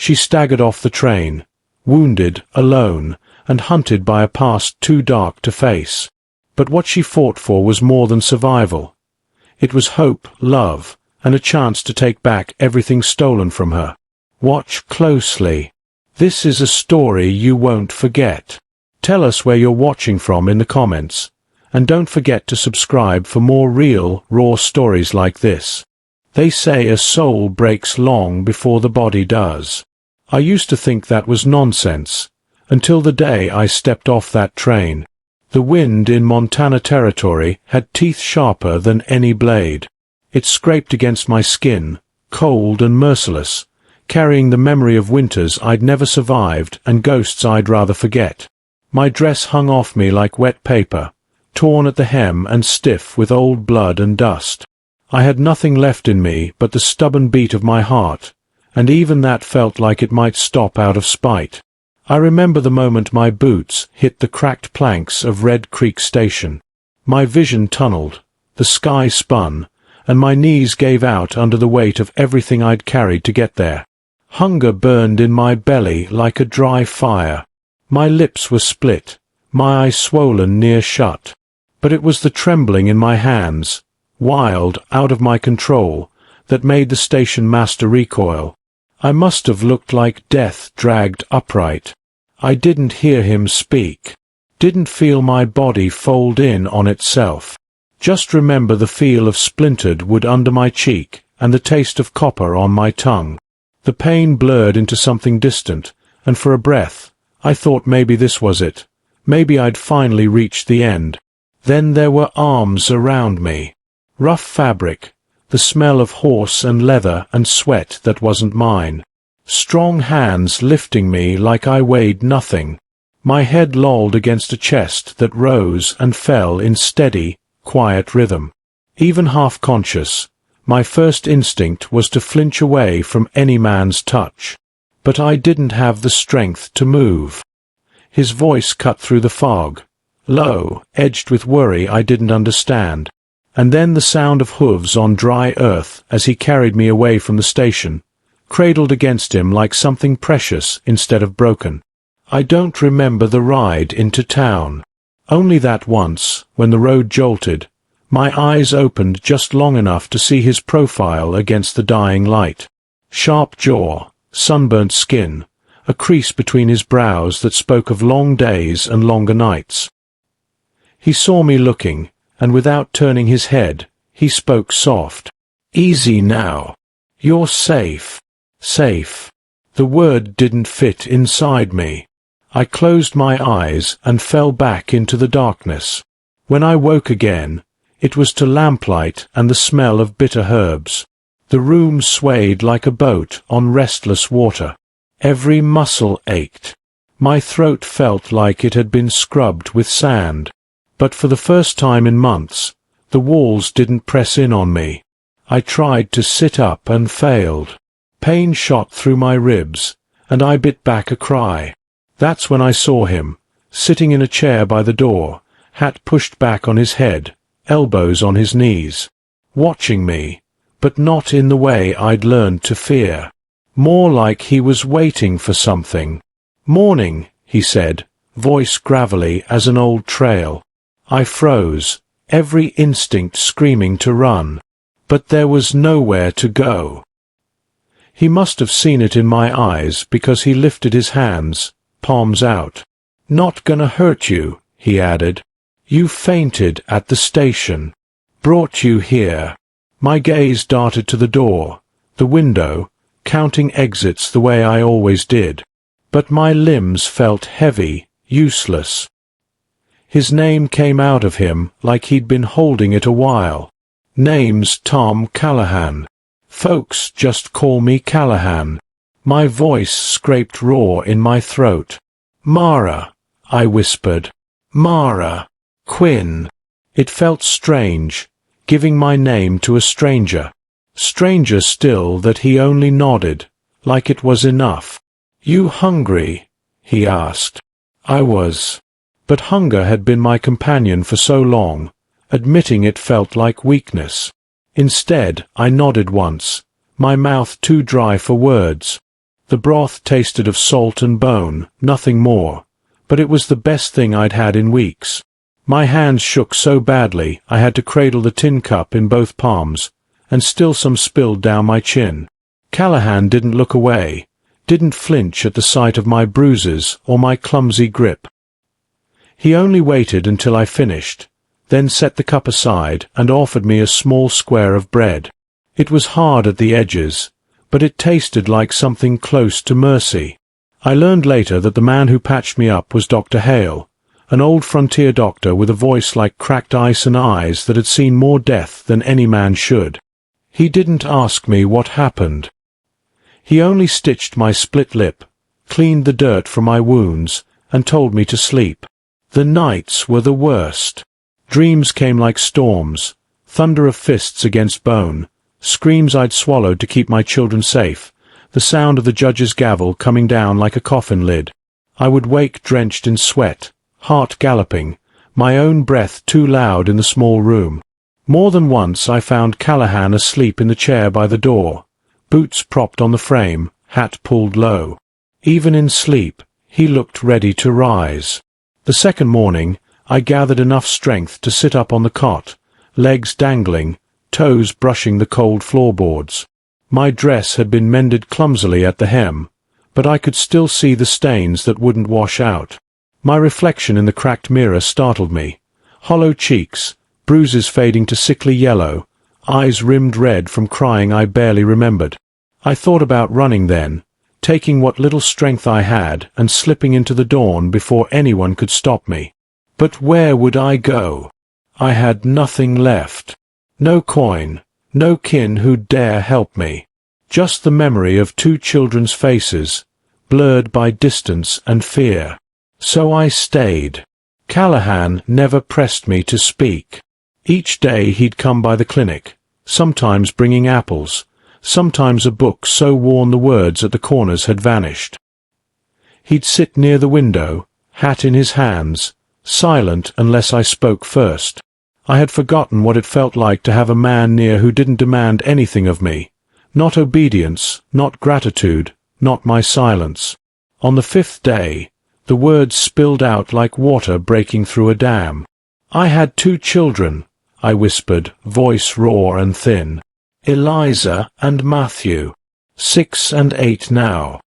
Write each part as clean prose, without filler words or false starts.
She staggered off the train, wounded, alone, and hunted by a past too dark to face. But what she fought for was more than survival. It was hope, love, and a chance to take back everything stolen from her. Watch closely. This is a story you won't forget. Tell us where you're watching from in the comments, and don't forget to subscribe for more real, raw stories like this. They say a soul breaks long before the body does. I used to think that was nonsense, until the day I stepped off that train. The wind in Montana Territory had teeth sharper than any blade. It scraped against my skin, cold and merciless, carrying the memory of winters I'd never survived and ghosts I'd rather forget. My dress hung off me like wet paper, torn at the hem and stiff with old blood and dust. I had nothing left in me but the stubborn beat of my heart, and even that felt like it might stop out of spite. I remember the moment my boots hit the cracked planks of Red Creek Station. My vision tunneled, the sky spun, and my knees gave out under the weight of everything I'd carried to get there. Hunger burned in my belly like a dry fire. My lips were split, my eyes swollen near shut. But it was the trembling in my hands, wild, out of my control, that made the station master recoil. I must have looked like death dragged upright. I didn't hear him speak, didn't feel my body fold in on itself. Just remember the feel of splintered wood under my cheek and the taste of copper on my tongue. The pain blurred into something distant, and for a breath, I thought maybe this was it. Maybe I'd finally reached the end. Then there were arms around me. Rough fabric, the smell of horse and leather and sweat that wasn't mine. Strong hands lifting me like I weighed nothing. My head lolled against a chest that rose and fell in steady, quiet rhythm. Even half-conscious, my first instinct was to flinch away from any man's touch. But I didn't have the strength to move. His voice cut through the fog, low, edged with worry I didn't understand. And then the sound of hooves on dry earth as he carried me away from the station, cradled against him like something precious instead of broken. I don't remember the ride into town. Only that once, when the road jolted, my eyes opened just long enough to see his profile against the dying light. Sharp jaw, sunburnt skin, a crease between his brows that spoke of long days and longer nights. He saw me looking, and without turning his head, he spoke soft. "Easy now. You're safe. Safe." The word didn't fit inside me. I closed my eyes and fell back into the darkness. When I woke again, it was to lamplight and the smell of bitter herbs. The room swayed like a boat on restless water. Every muscle ached. My throat felt like it had been scrubbed with sand. But for the first time in months, the walls didn't press in on me. I tried to sit up and failed. Pain shot through my ribs, and I bit back a cry. That's when I saw him, sitting in a chair by the door, hat pushed back on his head, elbows on his knees, watching me, but not in the way I'd learned to fear. More like he was waiting for something. "Morning," he said, voice gravelly as an old trail. I froze, every instinct screaming to run. But there was nowhere to go. He must have seen it in my eyes because he lifted his hands, palms out. "Not gonna hurt you," he added. "You fainted at the station. Brought you here." My gaze darted to the door, the window, counting exits the way I always did. But my limbs felt heavy, useless. His name came out of him like he'd been holding it a while. "Name's Tom Callahan. Folks just call me Callahan." My voice scraped raw in my throat. "Mara," I whispered. "Mara. Quinn." It felt strange, giving my name to a stranger. Stranger still that he only nodded, like it was enough. "You hungry?" he asked. I was. But hunger had been my companion for so long, admitting it felt like weakness. Instead, I nodded once, my mouth too dry for words. The broth tasted of salt and bone, nothing more, but it was the best thing I'd had in weeks. My hands shook so badly I had to cradle the tin cup in both palms, and still some spilled down my chin. Callahan didn't look away, didn't flinch at the sight of my bruises or my clumsy grip. He only waited until I finished, then set the cup aside and offered me a small square of bread. It was hard at the edges, but it tasted like something close to mercy. I learned later that the man who patched me up was Dr. Hale, an old frontier doctor with a voice like cracked ice and eyes that had seen more death than any man should. He didn't ask me what happened. He only stitched my split lip, cleaned the dirt from my wounds, and told me to sleep. The nights were the worst. Dreams came like storms, thunder of fists against bone, screams I'd swallowed to keep my children safe, the sound of the judge's gavel coming down like a coffin lid. I would wake drenched in sweat, heart galloping, my own breath too loud in the small room. More than once I found Callahan asleep in the chair by the door, boots propped on the frame, hat pulled low. Even in sleep, he looked ready to rise. The second morning, I gathered enough strength to sit up on the cot, legs dangling, toes brushing the cold floorboards. My dress had been mended clumsily at the hem, but I could still see the stains that wouldn't wash out. My reflection in the cracked mirror startled me. Hollow cheeks, bruises fading to sickly yellow, eyes rimmed red from crying I barely remembered. I thought about running then, taking what little strength I had and slipping into the dawn before anyone could stop me. But where would I go? I had nothing left. No coin, no kin who'd dare help me. Just the memory of two children's faces, blurred by distance and fear. So I stayed. Callahan never pressed me to speak. Each day he'd come by the clinic, sometimes bringing apples, sometimes a book so worn the words at the corners had vanished. He'd sit near the window, hat in his hands, silent unless I spoke first. I had forgotten what it felt like to have a man near who didn't demand anything of me. Not obedience, not gratitude, not my silence. On the fifth day, the words spilled out like water breaking through a dam. I had 2 children, I whispered, voice raw and thin. Eliza and Matthew. 6 and 8 now.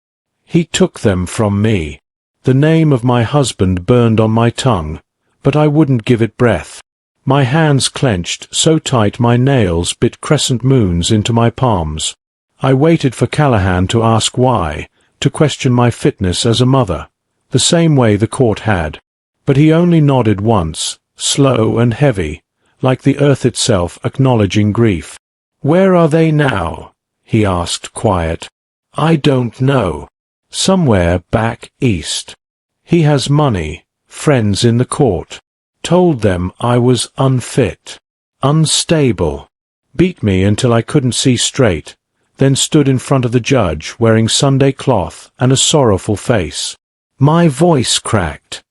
He took them from me. The name of my husband burned on my tongue, but I wouldn't give it breath. My hands clenched so tight my nails bit crescent moons into my palms. I waited for Callahan to ask why, to question my fitness as a mother, the same way the court had. But he only nodded once, slow and heavy, like the earth itself acknowledging grief. "Where are they now?" he asked, quiet. "I don't know. Somewhere back east. He has money, friends in the court. Told them I was unfit, unstable. Beat me until I couldn't see straight, then stood in front of the judge wearing Sunday cloth and a sorrowful face. My voice cracked.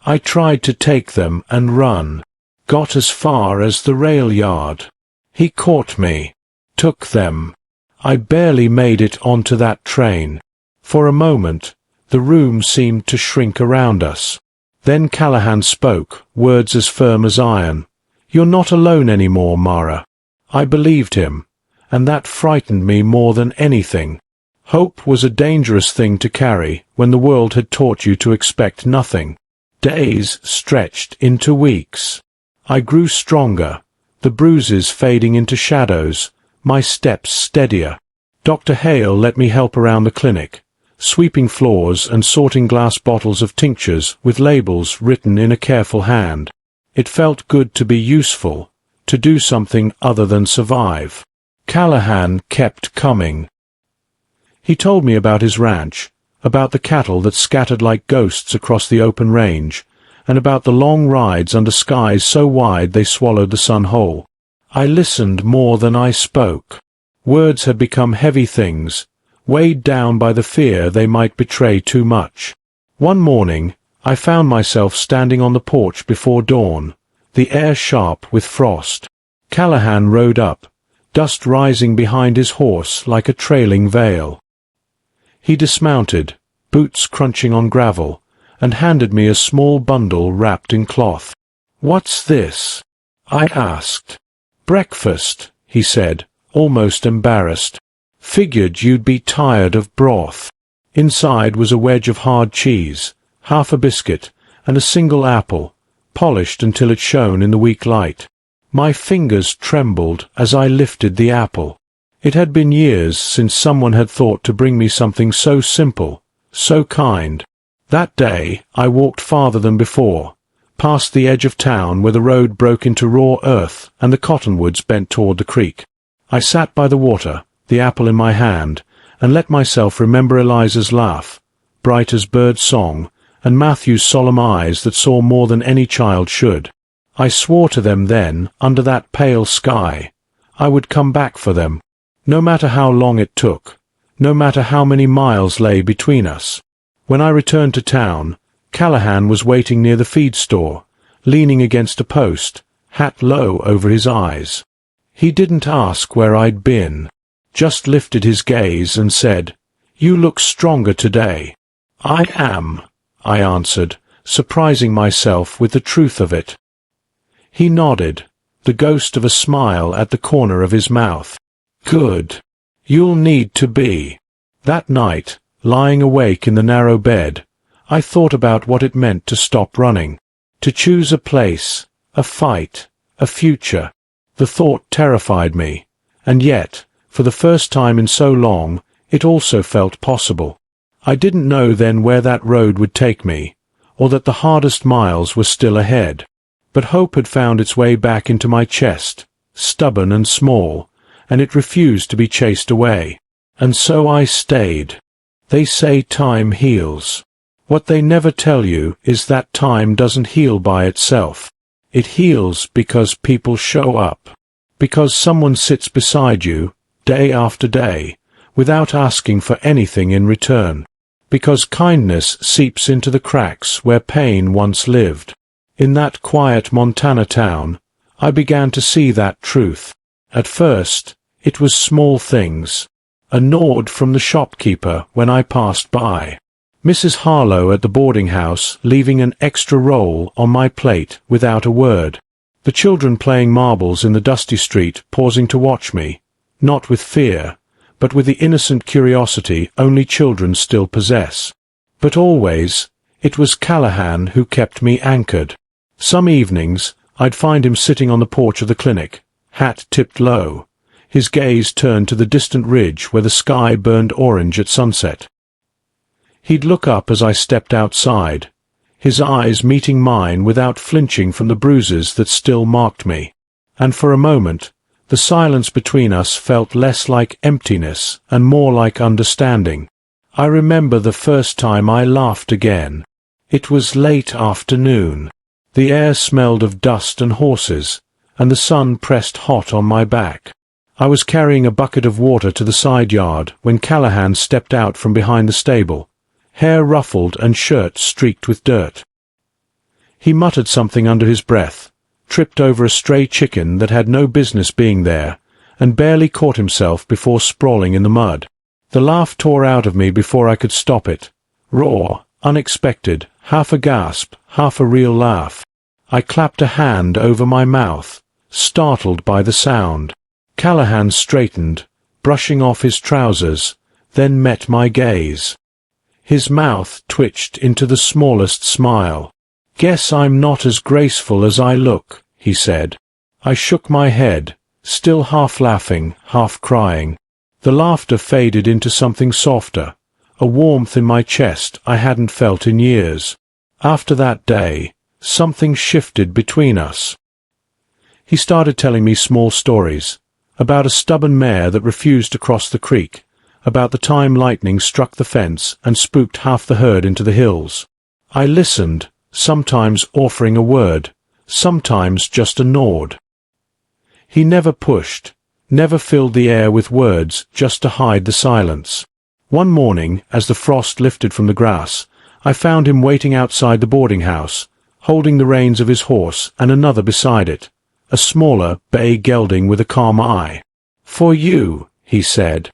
I tried to take them and run. Got as far as the rail yard. He caught me. Took them. I barely made it onto that train. For a moment, the room seemed to shrink around us. Then Callahan spoke, words as firm as iron. "You're not alone anymore, Mara." I believed him, and that frightened me more than anything. Hope was a dangerous thing to carry when the world had taught you to expect nothing. Days stretched into weeks. I grew stronger, the bruises fading into shadows, my steps steadier. Dr. Hale let me help around the clinic, sweeping floors and sorting glass bottles of tinctures with labels written in a careful hand. It felt good to be useful, to do something other than survive. Callahan kept coming. He told me about his ranch, about the cattle that scattered like ghosts across the open range, and about the long rides under skies so wide they swallowed the sun whole. I listened more than I spoke. Words had become heavy things, weighed down by the fear they might betray too much. One morning, I found myself standing on the porch before dawn, the air sharp with frost. Callahan rode up, dust rising behind his horse like a trailing veil. He dismounted, boots crunching on gravel, and handed me a small bundle wrapped in cloth. "What's this?" I asked. "Breakfast," he said, almost embarrassed. "Figured you'd be tired of broth." Inside was a wedge of hard cheese, half a biscuit, and a single apple, polished until it shone in the weak light. My fingers trembled as I lifted the apple. It had been years since someone had thought to bring me something so simple, so kind. That day I walked farther than before, past the edge of town where the road broke into raw earth and the cottonwoods bent toward the creek. I sat by the water, the apple in my hand, and let myself remember Eliza's laugh, bright as bird song, and Matthew's solemn eyes that saw more than any child should. I swore to them then, under that pale sky, I would come back for them, no matter how long it took, no matter how many miles lay between us. When I returned to town, Callahan was waiting near the feed store, leaning against a post, hat low over his eyes. He didn't ask where I'd been, just lifted his gaze and said, "You look stronger today." "I am," I answered, surprising myself with the truth of it. He nodded, the ghost of a smile at the corner of his mouth. "Good. You'll need to be." That night, lying awake in the narrow bed, I thought about what it meant to stop running, to choose a place, a fight, a future. The thought terrified me, and yet, for the first time in so long, it also felt possible. I didn't know then where that road would take me, or that the hardest miles were still ahead. But hope had found its way back into my chest, stubborn and small, and it refused to be chased away. And so I stayed. They say time heals. What they never tell you is that time doesn't heal by itself. It heals because people show up. Because someone sits beside you, day after day, without asking for anything in return. Because kindness seeps into the cracks where pain once lived. In that quiet Montana town, I began to see that truth. At first, it was small things. A nod from the shopkeeper when I passed by. Mrs. Harlow at the boarding house leaving an extra roll on my plate without a word. The children playing marbles in the dusty street pausing to watch me, not with fear, but with the innocent curiosity only children still possess. But always, it was Callahan who kept me anchored. Some evenings, I'd find him sitting on the porch of the clinic, hat tipped low, his gaze turned to the distant ridge where the sky burned orange at sunset. He'd look up as I stepped outside, his eyes meeting mine without flinching from the bruises that still marked me. And for a moment, the silence between us felt less like emptiness and more like understanding. I remember the first time I laughed again. It was late afternoon. The air smelled of dust and horses, and the sun pressed hot on my back. I was carrying a bucket of water to the side yard when Callahan stepped out from behind the stable, hair ruffled and shirt streaked with dirt. He muttered something under his breath, tripped over a stray chicken that had no business being there, and barely caught himself before sprawling in the mud. The laugh tore out of me before I could stop it. Raw, unexpected, half a gasp, half a real laugh. I clapped a hand over my mouth, startled by the sound. Callahan straightened, brushing off his trousers, then met my gaze. His mouth twitched into the smallest smile. "Guess I'm not as graceful as I look," he said. I shook my head, still half laughing, half crying. The laughter faded into something softer, a warmth in my chest I hadn't felt in years. After that day, something shifted between us. He started telling me small stories, about a stubborn mare that refused to cross the creek, about the time lightning struck the fence and spooked half the herd into the hills. I listened, sometimes offering a word, sometimes just a nod. He never pushed, never filled the air with words just to hide the silence. One morning, as the frost lifted from the grass, I found him waiting outside the boarding house, holding the reins of his horse and another beside it, a smaller bay gelding with a calm eye. "For you," he said.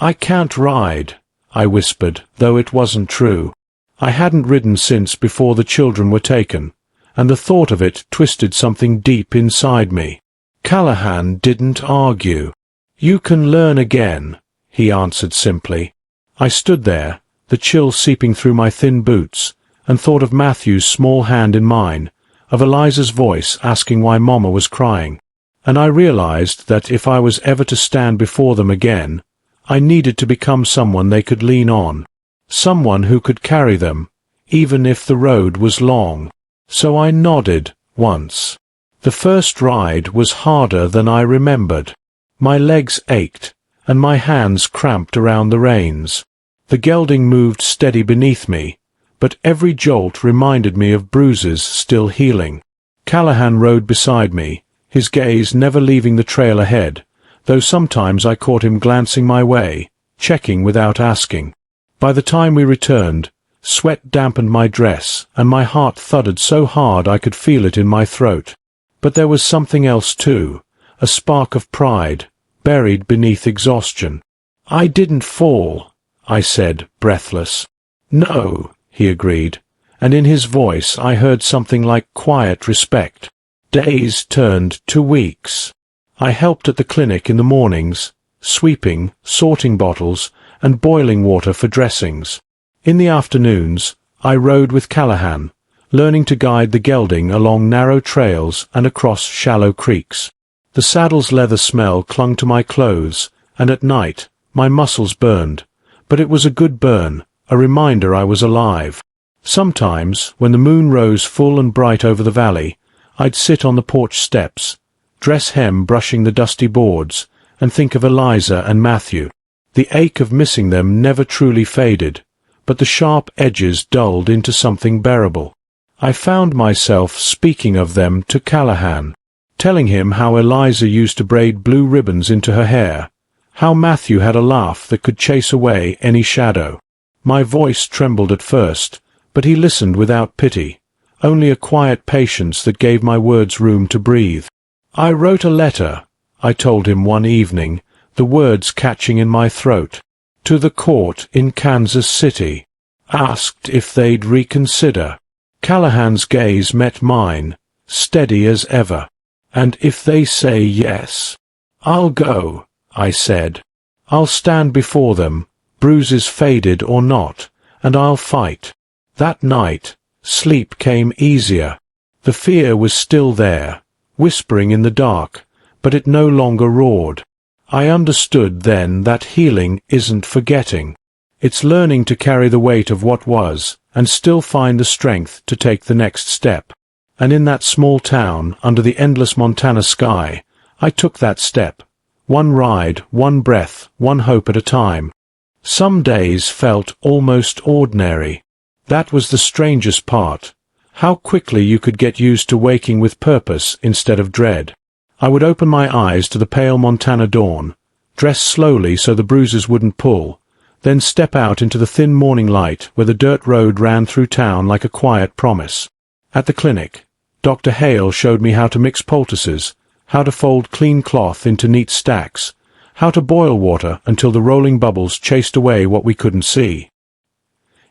"I can't ride. I whispered, though it wasn't true. I hadn't ridden since before the children were taken, and the thought of it twisted something deep inside me. Callahan didn't argue. "You can learn again," he answered simply. I stood there, the chill seeping through my thin boots, and thought of Matthew's small hand in mine, of Eliza's voice asking why Mama was crying, and I realized that if I was ever to stand before them again, I needed to become someone they could lean on, someone who could carry them, even if the road was long. So I nodded, once. The first ride was harder than I remembered. My legs ached, and my hands cramped around the reins. The gelding moved steady beneath me, but every jolt reminded me of bruises still healing. Callahan rode beside me, his gaze never leaving the trail ahead, though sometimes I caught him glancing my way, checking without asking. By the time we returned, sweat dampened my dress, and my heart thudded so hard I could feel it in my throat. But there was something else too, a spark of pride, buried beneath exhaustion. "I didn't fall," I said, breathless. "No," he agreed, and in his voice I heard something like quiet respect. Days turned to weeks. I helped at the clinic in the mornings, sweeping, sorting bottles, and boiling water for dressings. In the afternoons, I rode with Callahan, learning to guide the gelding along narrow trails and across shallow creeks. The saddle's leather smell clung to my clothes, and at night, my muscles burned, but it was a good burn, a reminder I was alive. Sometimes, when the moon rose full and bright over the valley, I'd sit on the porch steps, dress hem brushing the dusty boards, and think of Eliza and Matthew. The ache of missing them never truly faded, but the sharp edges dulled into something bearable. I found myself speaking of them to Callahan, telling him how Eliza used to braid blue ribbons into her hair, how Matthew had a laugh that could chase away any shadow. My voice trembled at first, but he listened without pity, only a quiet patience that gave my words room to breathe. "I wrote a letter," I told him one evening, the words catching in my throat, "to the court in Kansas City. Asked if they'd reconsider." Callahan's gaze met mine, steady as ever. "And if they say yes, I'll go," I said. "I'll stand before them, bruises faded or not, and I'll fight." That night, sleep came easier. The fear was still there, whispering in the dark, but it no longer roared. I understood then that healing isn't forgetting. It's learning to carry the weight of what was, and still find the strength to take the next step. And in that small town, under the endless Montana sky, I took that step. One ride, one breath, one hope at a time. Some days felt almost ordinary. That was the strangest part. How quickly you could get used to waking with purpose instead of dread. I would open my eyes to the pale Montana dawn, dress slowly so the bruises wouldn't pull, then step out into the thin morning light where the dirt road ran through town like a quiet promise. At the clinic, Dr. Hale showed me how to mix poultices, how to fold clean cloth into neat stacks, how to boil water until the rolling bubbles chased away what we couldn't see.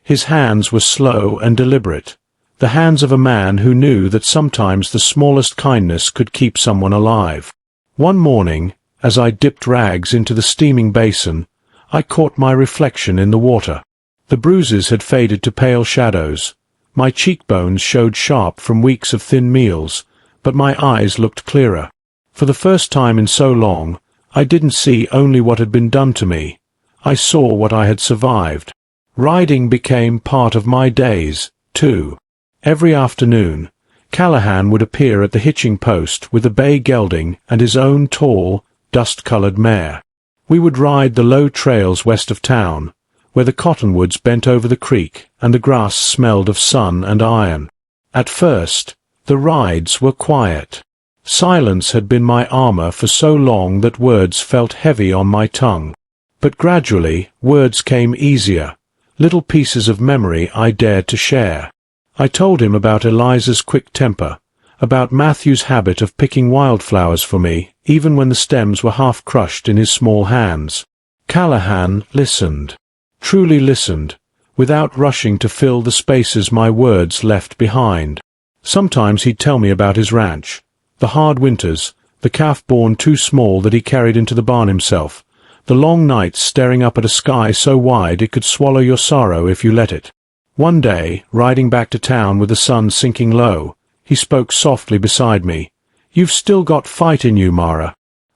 His hands were slow and deliberate, the hands of a man who knew that sometimes the smallest kindness could keep someone alive. One morning, as I dipped rags into the steaming basin, I caught my reflection in the water. The bruises had faded to pale shadows. My cheekbones showed sharp from weeks of thin meals, but my eyes looked clearer. For the first time in so long, I didn't see only what had been done to me. I saw what I had survived. Riding became part of my days, too. Every afternoon, Callahan would appear at the hitching post with a bay gelding and his own tall, dust-colored mare. We would ride the low trails west of town, where the cottonwoods bent over the creek and the grass smelled of sun and iron. At first, the rides were quiet. Silence had been my armor for so long that words felt heavy on my tongue. But gradually, words came easier, little pieces of memory I dared to share. I told him about Eliza's quick temper, about Matthew's habit of picking wildflowers for me, even when the stems were half crushed in his small hands. Callahan listened. truly listened, without rushing to fill the spaces my words left behind. Sometimes he'd tell me about his ranch, the hard winters, the calf born too small that he carried into the barn himself, the long nights staring up at a sky so wide it could swallow your sorrow if you let it. One day, riding back to town with the sun sinking low, he spoke softly beside me. "You've still got fight in you, Mara.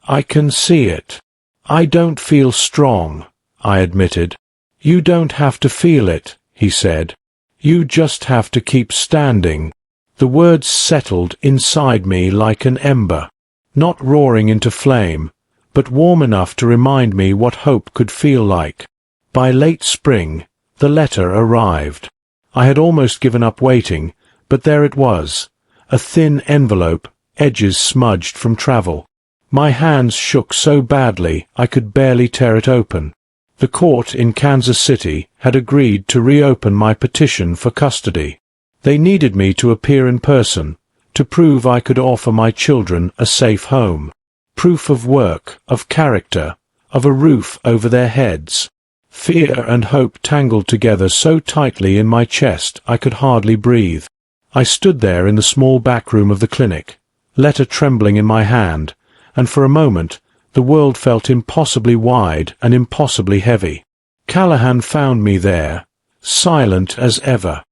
I can see it." "I don't feel strong," I admitted. "You don't have to feel it," he said. "You just have to keep standing." The words settled inside me like an ember, not roaring into flame, but warm enough to remind me what hope could feel like. By late spring, the letter arrived. I had almost given up waiting, but there it was, a thin envelope, edges smudged from travel. My hands shook so badly I could barely tear it open. The court in Kansas City had agreed to reopen my petition for custody. They needed me to appear in person, to prove I could offer my children a safe home. Proof of work, of character, of a roof over their heads. Fear and hope tangled together so tightly in my chest I could hardly breathe. I stood there in the small back room of the clinic, letter trembling in my hand, and for a moment the world felt impossibly wide and impossibly heavy. Callahan found me there, silent as ever.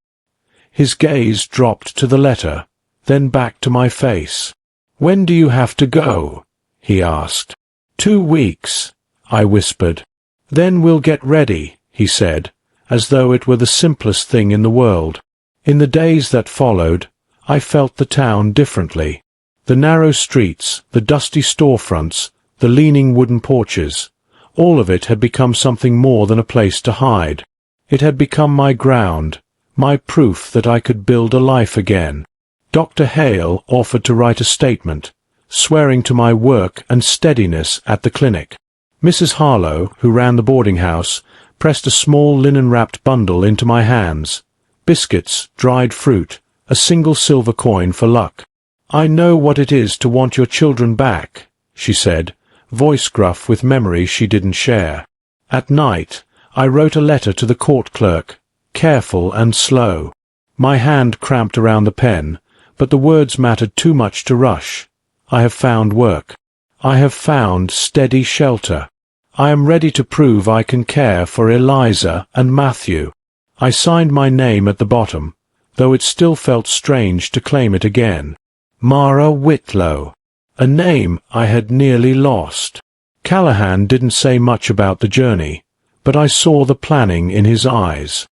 His gaze dropped to the letter, then back to my face. "When do you have to go?" he asked. 2 weeks, I whispered. "Then we'll get ready," he said, as though it were the simplest thing in the world. In the days that followed, I felt the town differently. The narrow streets, the dusty storefronts, the leaning wooden porches, all of it had become something more than a place to hide. It had become my ground, my proof that I could build a life again. Dr. Hale offered to write a statement, swearing to my work and steadiness at the clinic. Mrs. Harlow, who ran the boarding house, pressed a small linen-wrapped bundle into my hands. Biscuits, dried fruit, a single silver coin for luck. "I know what it is to want your children back," she said, voice gruff with memories she didn't share. At night, I wrote a letter to the court clerk, careful and slow. My hand cramped around the pen, but the words mattered too much to rush. I have found work. I have found steady shelter. I am ready to prove I can care for Eliza and Matthew. I signed my name at the bottom, though it still felt strange to claim it again. Mara Whitlow, a name I had nearly lost. Callahan didn't say much about the journey, but I saw the planning in his eyes.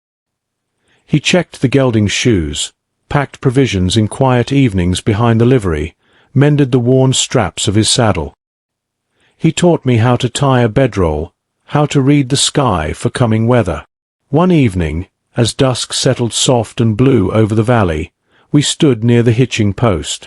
He checked the gelding's shoes, packed provisions in quiet evenings behind the livery, mended the worn straps of his saddle. He taught me how to tie a bedroll, how to read the sky for coming weather. One evening, as dusk settled soft and blue over the valley, we stood near the hitching post.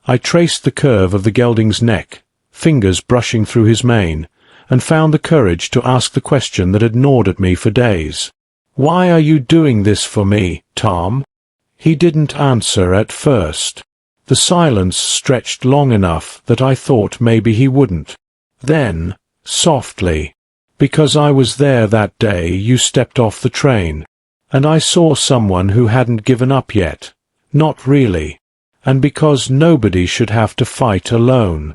I traced the curve of the gelding's neck, fingers brushing through his mane, and found the courage to ask the question that had gnawed at me for days. "Why are you doing this for me, Tom?" He didn't answer at first. The silence stretched long enough that I thought maybe he wouldn't. Then, softly, "Because I was there that day you stepped off the train, and I saw someone who hadn't given up yet, not really, and because nobody should have to fight alone."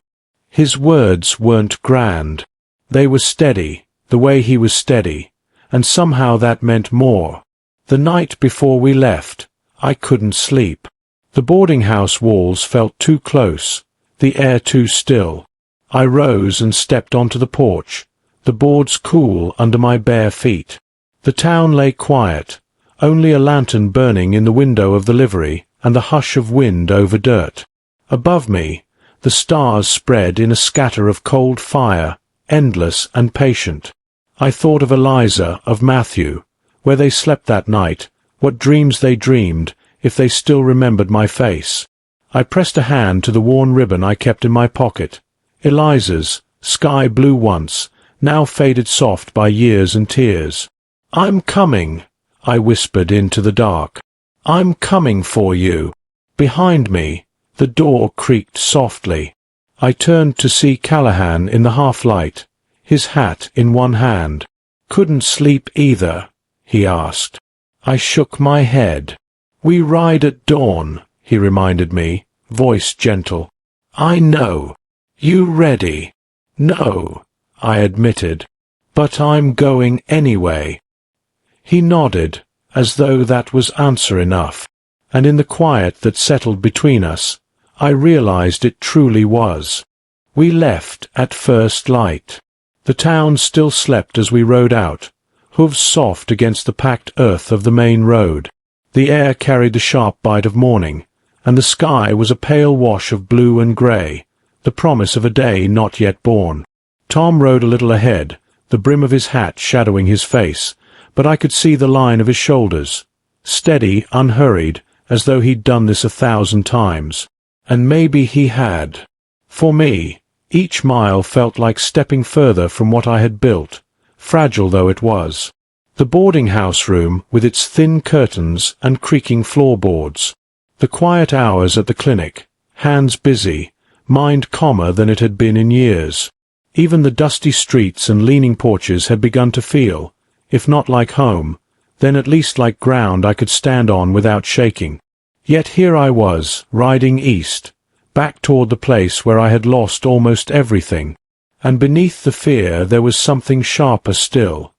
His words weren't grand. They were steady, the way he was steady, and somehow that meant more. The night before we left, I couldn't sleep. The boarding house walls felt too close, the air too still. I rose and stepped onto the porch, the boards cool under my bare feet. The town lay quiet, only a lantern burning in the window of the livery and the hush of wind over dirt. Above me, the stars spread in a scatter of cold fire, endless and patient. I thought of Eliza, of Matthew, where they slept that night, what dreams they dreamed, if they still remembered my face. I pressed a hand to the worn ribbon I kept in my pocket. Eliza's, sky blue once, now faded soft by years and tears. "I'm coming," I whispered into the dark. "I'm coming for you." Behind me, the door creaked softly. I turned to see Callahan in the half-light, his hat in one hand. couldn't sleep either?" he asked. I shook my head. "We ride at dawn," he reminded me, voice gentle. "I know. You ready?" "No," I admitted. "But I'm going anyway." He nodded, as though that was answer enough, and in the quiet that settled between us, I realized it truly was. We left at first light. The town still slept as we rode out, hooves soft against the packed earth of the main road. The air carried the sharp bite of morning, and the sky was a pale wash of blue and grey, the promise of a day not yet born. Tom rode a little ahead, the brim of his hat shadowing his face, but I could see the line of his shoulders, steady, unhurried, as though he'd done this 1,000 times. And maybe he had. For me, each mile felt like stepping further from what I had built, fragile though it was. The boarding-house room with its thin curtains and creaking floorboards. The quiet hours at the clinic, hands busy, mind calmer than it had been in years. Even the dusty streets and leaning porches had begun to feel, if not like home, then at least like ground I could stand on without shaking. Yet here I was, riding east, back toward the place where I had lost almost everything, and beneath the fear there was something sharper still,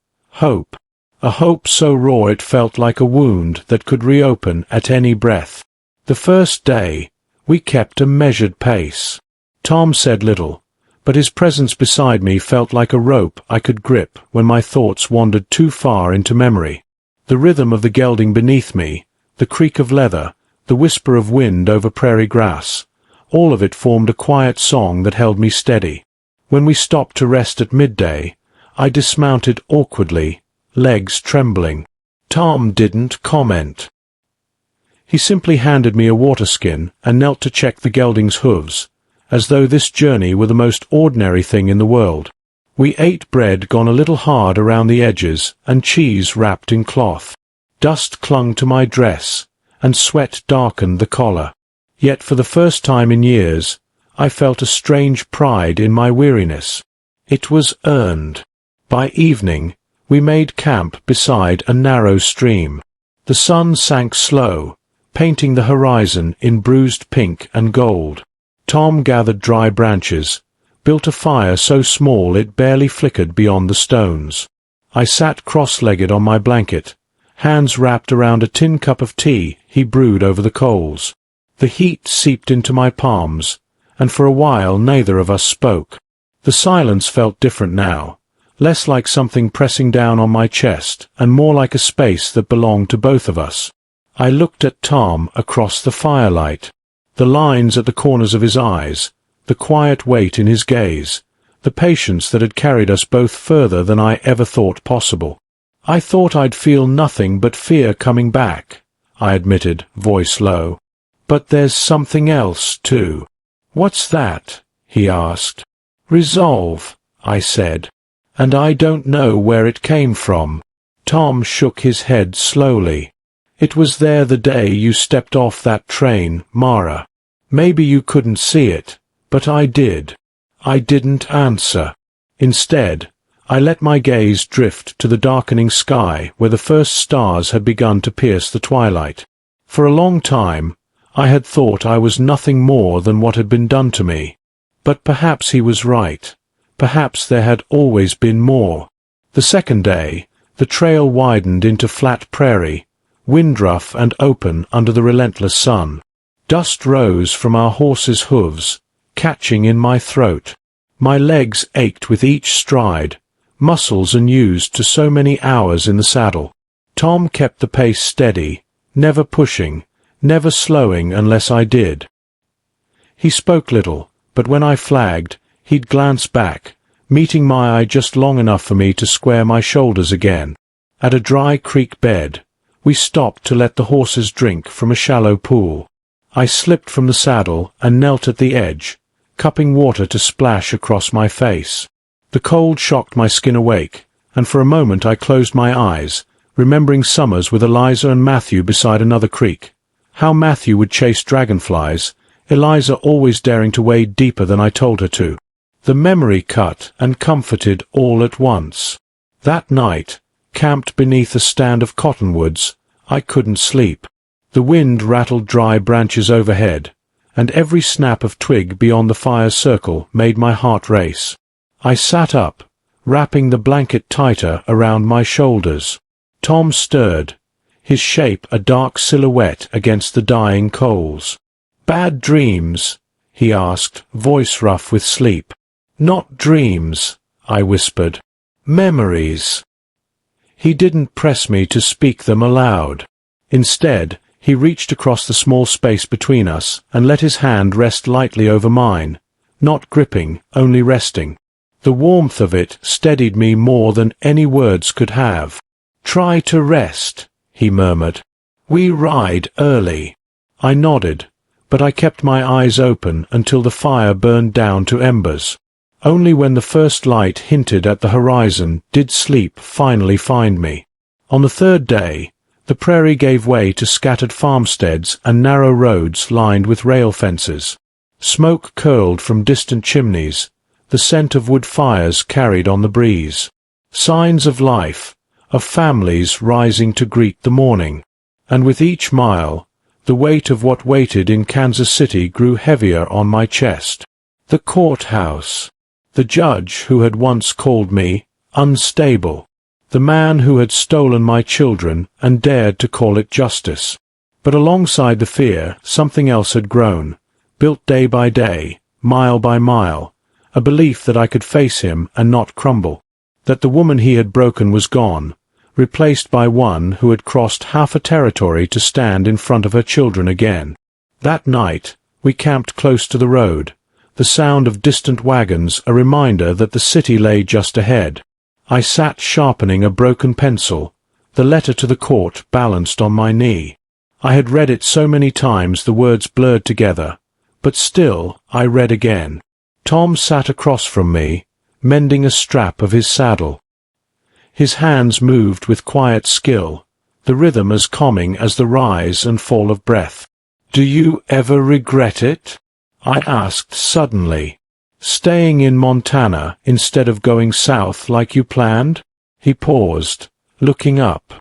hope. A hope so raw it felt like a wound that could reopen at any breath. The first day, we kept a measured pace. Tom said little, but his presence beside me felt like a rope I could grip when my thoughts wandered too far into memory. The rhythm of the gelding beneath me, the creak of leather, the whisper of wind over prairie grass, all of it formed a quiet song that held me steady. When we stopped to rest at midday, I dismounted awkwardly, legs trembling. Tom didn't comment. He simply handed me a water skin and knelt to check the gelding's hooves, as though this journey were the most ordinary thing in the world. We ate bread gone a little hard around the edges and cheese wrapped in cloth. Dust clung to my dress, and sweat darkened the collar. Yet for the first time in years, I felt a strange pride in my weariness. It was earned. By evening, we made camp beside a narrow stream. The sun sank slow, painting the horizon in bruised pink and gold. Tom gathered dry branches, built a fire so small it barely flickered beyond the stones. I sat cross-legged on my blanket, hands wrapped around a tin cup of tea he brewed over the coals. The heat seeped into my palms, and for a while neither of us spoke. The silence felt different now, less like something pressing down on my chest and more like a space that belonged to both of us. I looked at Tom across the firelight. The lines at the corners of his eyes, the quiet weight in his gaze, the patience that had carried us both further than I ever thought possible. I thought I'd feel nothing but fear coming back, I admitted, voice low. But there's something else, too. What's that? He asked. Resolve, I said. And I don't know where it came from. Tom shook his head slowly. It was there the day you stepped off that train, Mara. Maybe you couldn't see it, but I did. I didn't answer. Instead, I let my gaze drift to the darkening sky where the first stars had begun to pierce the twilight. For a long time, I had thought I was nothing more than what had been done to me. But perhaps he was right. Perhaps there had always been more. The second day, the trail widened into flat prairie, wind-rough and open under the relentless sun. Dust rose from our horses' hooves, catching in my throat. My legs ached with each stride, muscles unused to so many hours in the saddle. Tom kept the pace steady, never pushing, never slowing unless I did. He spoke little, but when I flagged, he'd glance back, meeting my eye just long enough for me to square my shoulders again. At a dry creek bed, we stopped to let the horses drink from a shallow pool. I slipped from the saddle and knelt at the edge, cupping water to splash across my face. The cold shocked my skin awake, and for a moment I closed my eyes, remembering summers with Eliza and Matthew beside another creek. How Matthew would chase dragonflies, Eliza always daring to wade deeper than I told her to. The memory cut and comforted all at once. That night, camped beneath a stand of cottonwoods, I couldn't sleep. The wind rattled dry branches overhead, and every snap of twig beyond the fire's circle made my heart race. I sat up, wrapping the blanket tighter around my shoulders. Tom stirred, his shape a dark silhouette against the dying coals. "Bad dreams?" he asked, voice rough with sleep. "Not dreams," I whispered. "Memories." He didn't press me to speak them aloud. Instead, he reached across the small space between us and let his hand rest lightly over mine, not gripping, only resting. The warmth of it steadied me more than any words could have. "Try to rest," he murmured. "We ride early." I nodded, but I kept my eyes open until the fire burned down to embers. Only when the first light hinted at the horizon did sleep finally find me. On the third day, the prairie gave way to scattered farmsteads and narrow roads lined with rail fences. Smoke curled from distant chimneys, the scent of wood fires carried on the breeze. Signs of life, of families rising to greet the morning. And with each mile, the weight of what waited in Kansas City grew heavier on my chest. The courthouse. The judge who had once called me unstable. The man who had stolen my children and dared to call it justice. But alongside the fear, something else had grown, built day by day, mile by mile, a belief that I could face him and not crumble, that the woman he had broken was gone, replaced by one who had crossed half a territory to stand in front of her children again. That night, we camped close to the road, the sound of distant wagons a reminder that the city lay just ahead. I sat sharpening a broken pencil, the letter to the court balanced on my knee. I had read it so many times the words blurred together, but still I read again. Tom sat across from me, mending a strap of his saddle. His hands moved with quiet skill, the rhythm as calming as the rise and fall of breath. "Do you ever regret it?" I asked suddenly. "Staying in Montana instead of going south like you planned?" He paused, looking up.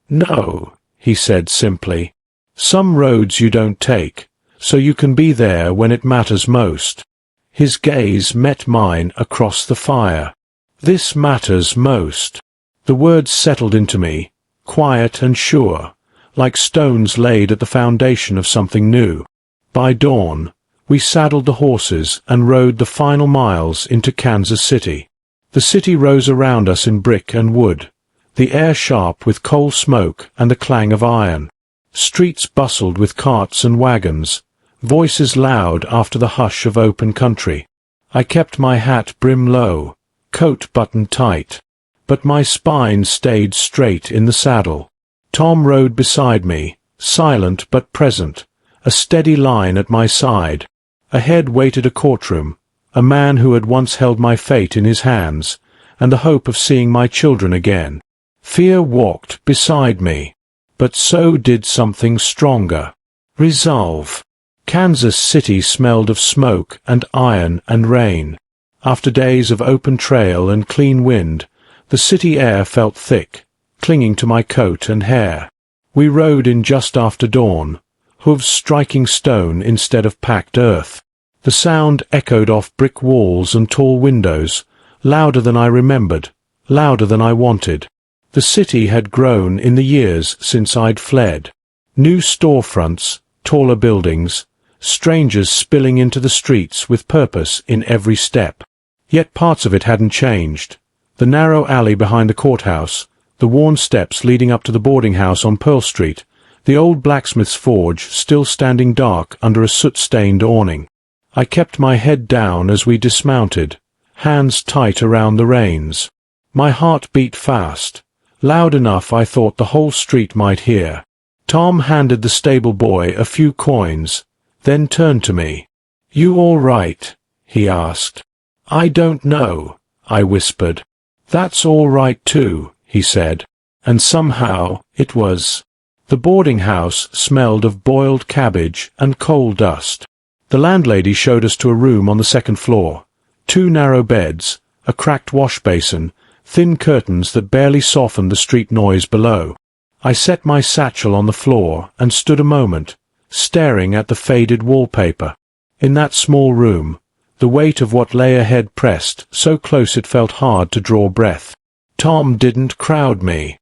"No," he said simply. "Some roads you don't take, so you can be there when it matters most." His gaze met mine across the fire. "This matters most." The words settled into me, quiet and sure, like stones laid at the foundation of something new. By dawn, we saddled the horses and rode the final miles into Kansas City. The city rose around us in brick and wood, the air sharp with coal smoke and the clang of iron. Streets bustled with carts and wagons, voices loud after the hush of open country. I kept my hat brim low, coat buttoned tight, but my spine stayed straight in the saddle. Tom rode beside me, silent but present, a steady line at my side. Ahead waited a courtroom, a man who had once held my fate in his hands, and the hope of seeing my children again. Fear walked beside me, but so did something stronger. Resolve. Kansas City smelled of smoke and iron and rain. After days of open trail and clean wind, the city air felt thick, clinging to my coat and hair. We rode in just after dawn, hooves striking stone instead of packed earth. The sound echoed off brick walls and tall windows, louder than I remembered, louder than I wanted. The city had grown in the years since I'd fled. New storefronts, taller buildings, strangers spilling into the streets with purpose in every step. Yet parts of it hadn't changed. The narrow alley behind the courthouse, the worn steps leading up to the boarding house on Pearl Street, the old blacksmith's forge still standing dark under a soot-stained awning. I kept my head down as we dismounted, hands tight around the reins. My heart beat fast, loud enough I thought the whole street might hear. Tom handed the stable boy a few coins, then turned to me. "You all right?" he asked. "I don't know," I whispered. "That's all right too," he said. And somehow it was. The boarding house smelled of boiled cabbage and coal dust. The landlady showed us to a room on the second floor. 2 narrow beds, a cracked wash basin, thin curtains that barely softened the street noise below. I set my satchel on the floor and stood a moment, staring at the faded wallpaper. In that small room, the weight of what lay ahead pressed so close it felt hard to draw breath. Tom didn't crowd me.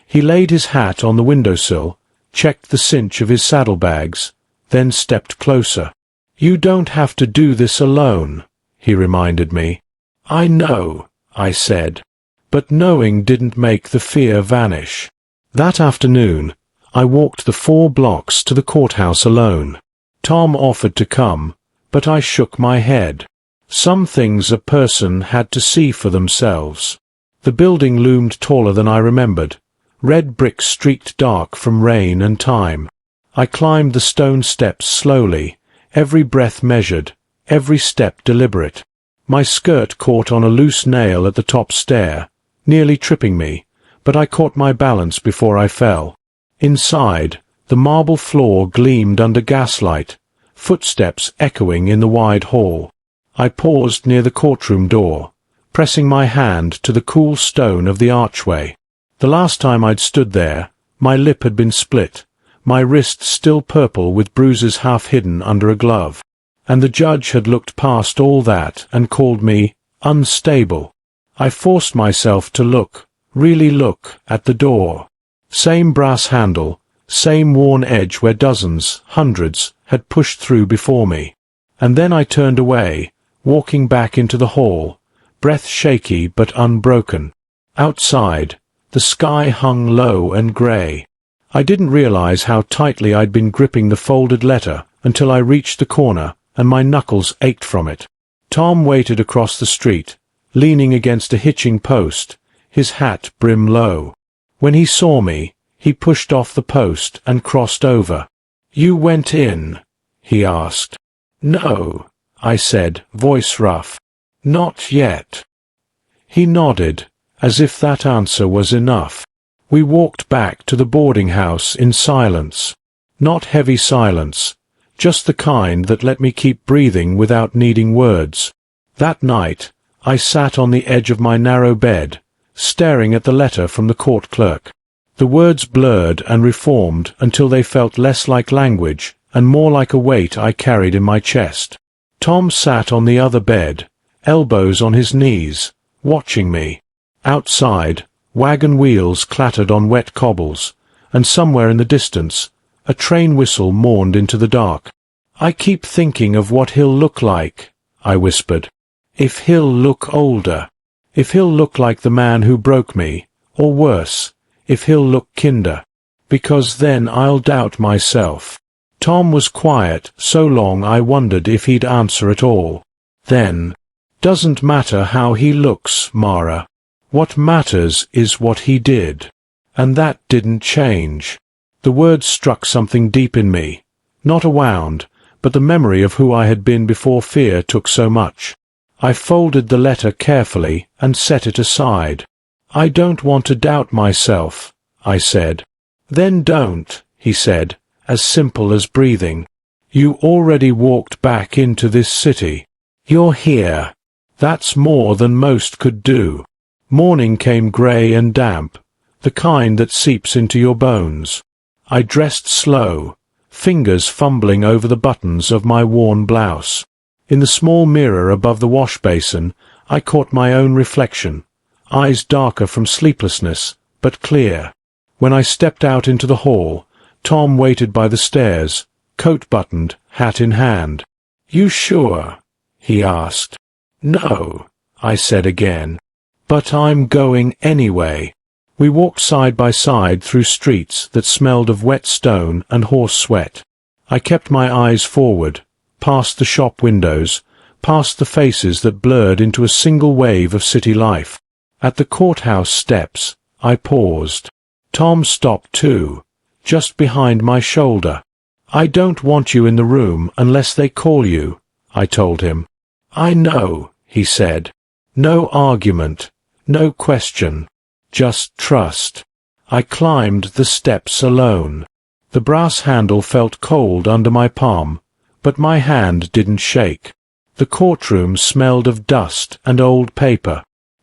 He laid his hat on the windowsill, checked the cinch of his saddlebags, then stepped closer. "You don't have to do this alone," he reminded me. "I know," I said, but knowing didn't make the fear vanish. That afternoon, I walked the 4 blocks to the courthouse alone. Tom offered to come, but I shook my head. Some things a person had to see for themselves. The building loomed taller than I remembered, red bricks streaked dark from rain and time. I climbed the stone steps slowly, every breath measured, every step deliberate. My skirt caught on a loose nail at the top stair, nearly tripping me, but I caught my balance before I fell. Inside, the marble floor gleamed under gaslight, footsteps echoing in the wide hall. I paused near the courtroom door, pressing my hand to the cool stone of the archway. The last time I'd stood there, my lip had been split, my wrist still purple with bruises half hidden under a glove. And the judge had looked past all that and called me unstable. I forced myself to look, really look, at the door. Same brass handle, same worn edge where dozens, hundreds, had pushed through before me. And then I turned away, walking back into the hall, breath shaky but unbroken. Outside, the sky hung low and grey. I didn't realize how tightly I'd been gripping the folded letter until I reached the corner, and my knuckles ached from it. Tom waited across the street, leaning against a hitching post, his hat brim low. When he saw me, he pushed off the post and crossed over. "You went in?" he asked. "No," I said, voice rough. "Not yet." He nodded, as if that answer was enough. We walked back to the boarding house in silence. Not heavy silence, just the kind that let me keep breathing without needing words. That night, I sat on the edge of my narrow bed, staring at the letter from the court clerk. The words blurred and reformed until they felt less like language and more like a weight I carried in my chest. Tom sat on the other bed, elbows on his knees, watching me. Outside, wagon wheels clattered on wet cobbles, and somewhere in the distance, a train whistle mourned into the dark. "I keep thinking of what he'll look like," I whispered. "If he'll look older. If he'll look like the man who broke me, or worse, if he'll look kinder. Because then I'll doubt myself." Tom was quiet so long I wondered if he'd answer at all. Then, "Doesn't matter how he looks, Mara. What matters is what he did." And that didn't change. The words struck something deep in me, not a wound, but the memory of who I had been before fear took so much. I folded the letter carefully and set it aside. "I don't want to doubt myself," I said. "Then don't," he said, as simple as breathing. "You already walked back into this city. You're here. That's more than most could do." Morning came grey and damp, the kind that seeps into your bones. I dressed slow, fingers fumbling over the buttons of my worn blouse. In the small mirror above the wash basin, I caught my own reflection, eyes darker from sleeplessness, but clear. When I stepped out into the hall, Tom waited by the stairs, coat buttoned, hat in hand. "You sure?" he asked. "No," I said again. "But I'm going anyway." We walked side by side through streets that smelled of wet stone and horse sweat. I kept my eyes forward, past the shop windows, past the faces that blurred into a single wave of city life. At the courthouse steps, I paused. Tom stopped too, just behind my shoulder. "I don't want you in the room unless they call you," I told him. "I know," he said. "No argument, no question. Just trust." I climbed the steps alone. The brass handle felt cold under my palm, but my hand didn't shake. The courtroom smelled of dust and old paper.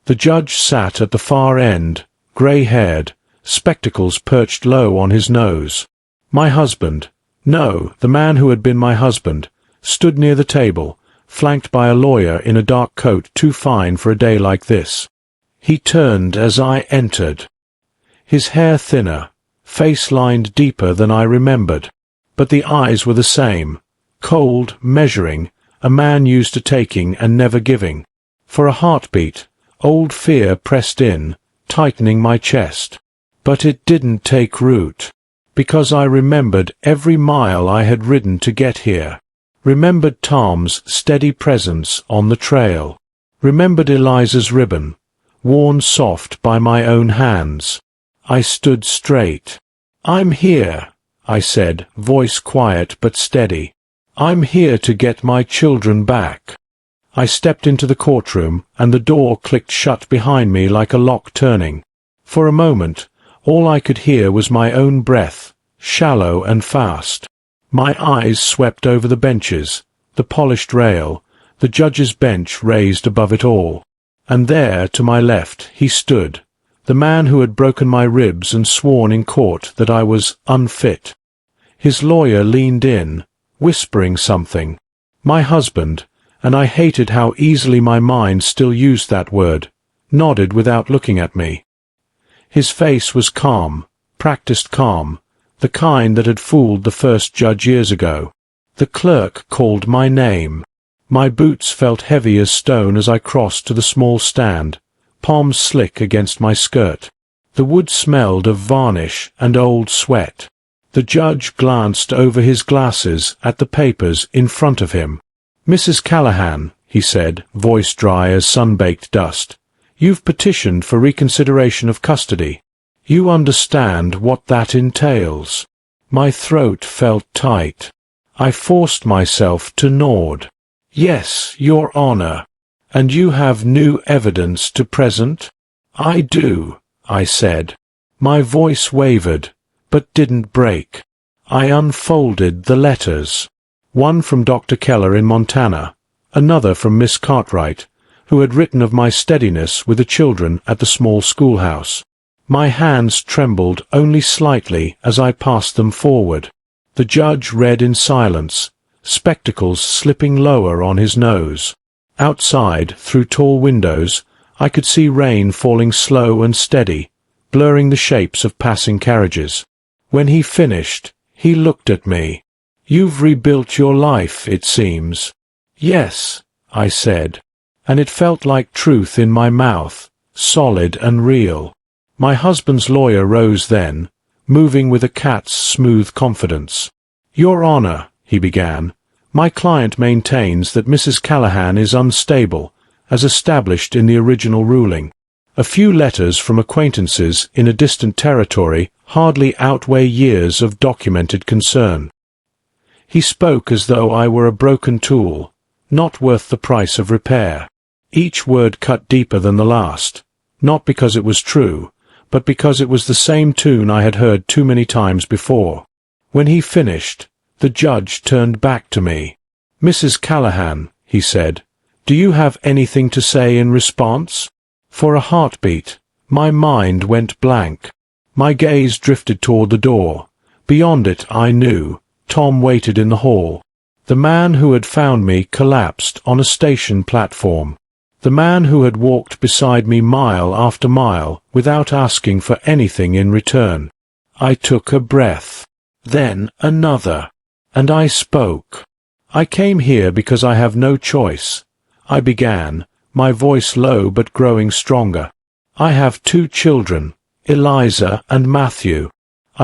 The judge sat at the far end, grey-haired, spectacles perched low on his nose. My husband, no, the man who had been my husband, stood near the table, flanked by a lawyer in a dark coat too fine for a day like this. He turned as I entered. His hair thinner, face lined deeper than I remembered, but the eyes were the same, cold, measuring, a man used to taking and never giving. For a heartbeat, old fear pressed in, tightening my chest. But it didn't take root, because I remembered every mile I had ridden to get here, remembered Tom's steady presence on the trail, remembered Eliza's ribbon, worn soft by my own hands. I stood straight. "I'm here," I said, voice quiet but steady. "I'm here to get my children back." I stepped into the courtroom, and the door clicked shut behind me like a lock turning. For a moment, all I could hear was my own breath, shallow and fast. My eyes swept over the benches, the polished rail, the judge's bench raised above it all. And there, to my left, he stood, the man who had broken my ribs and sworn in court that I was unfit. His lawyer leaned in, whispering something. My husband, and I hated how easily my mind still used that word, nodded without looking at me. His face was calm, practiced calm, the kind that had fooled the first judge years ago. The clerk called my name. My boots felt heavy as stone as I crossed to the small stand, palms slick against my skirt. The wood smelled of varnish and old sweat. The judge glanced over his glasses at the papers in front of him. "Mrs. Callahan," he said, voice dry as sun-baked dust, "you've petitioned for reconsideration of custody. You understand what that entails." My throat felt tight. I forced myself to nod. "Yes, Your Honor. And you have new evidence to present?" "I do," I said. My voice wavered, but didn't break. I unfolded the letters. One from Dr. Keller in Montana, another from Miss Cartwright, who had written of my steadiness with the children at the small schoolhouse. My hands trembled only slightly as I passed them forward. The judge read in silence, spectacles slipping lower on his nose. Outside, through tall windows, I could see rain falling slow and steady, blurring the shapes of passing carriages. When he finished, he looked at me. "You've rebuilt your life, it seems." "Yes," I said, and it felt like truth in my mouth, solid and real. My husband's lawyer rose then, moving with a cat's smooth confidence. "Your Honor," he began, "my client maintains that Mrs. Callahan is unstable, as established in the original ruling. A few letters from acquaintances in a distant territory hardly outweigh years of documented concern." He spoke as though I were a broken tool, not worth the price of repair. Each word cut deeper than the last, not because it was true, but because it was the same tune I had heard too many times before. When he finished, the judge turned back to me. "Mrs. Callahan," he said, "do you have anything to say in response?" For a heartbeat, my mind went blank. My gaze drifted toward the door. Beyond it, I knew, Tom waited in the hall. The man who had found me collapsed on a station platform. The man who had walked beside me mile after mile without asking for anything in return. I took a breath. Then another. And I spoke. "I came here because I have no choice," I began, my voice low but growing stronger. "I have 2 children, Eliza and Matthew.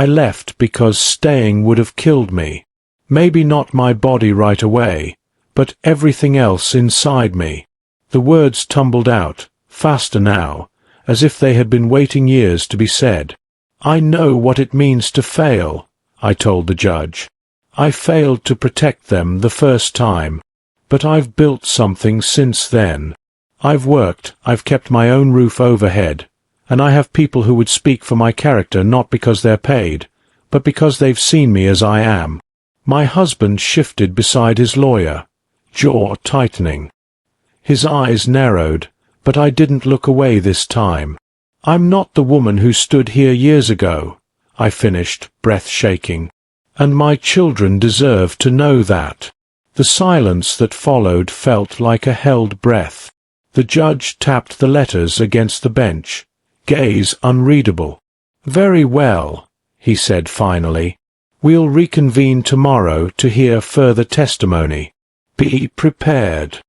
I left because staying would have killed me. Maybe not my body right away, but everything else inside me." The words tumbled out, faster now, as if they had been waiting years to be said. "I know what it means to fail," I told the judge. "I failed to protect them the first time, but I've built something since then. I've worked, I've kept my own roof overhead, and I have people who would speak for my character not because they're paid, but because they've seen me as I am." My husband shifted beside his lawyer, jaw tightening. His eyes narrowed, but I didn't look away this time. "I'm not the woman who stood here years ago," I finished, breath shaking. "And my children deserve to know that." The silence that followed felt like a held breath. The judge tapped the letters against the bench, gaze unreadable. "Very well," he said finally. "We'll reconvene tomorrow to hear further testimony. Be prepared."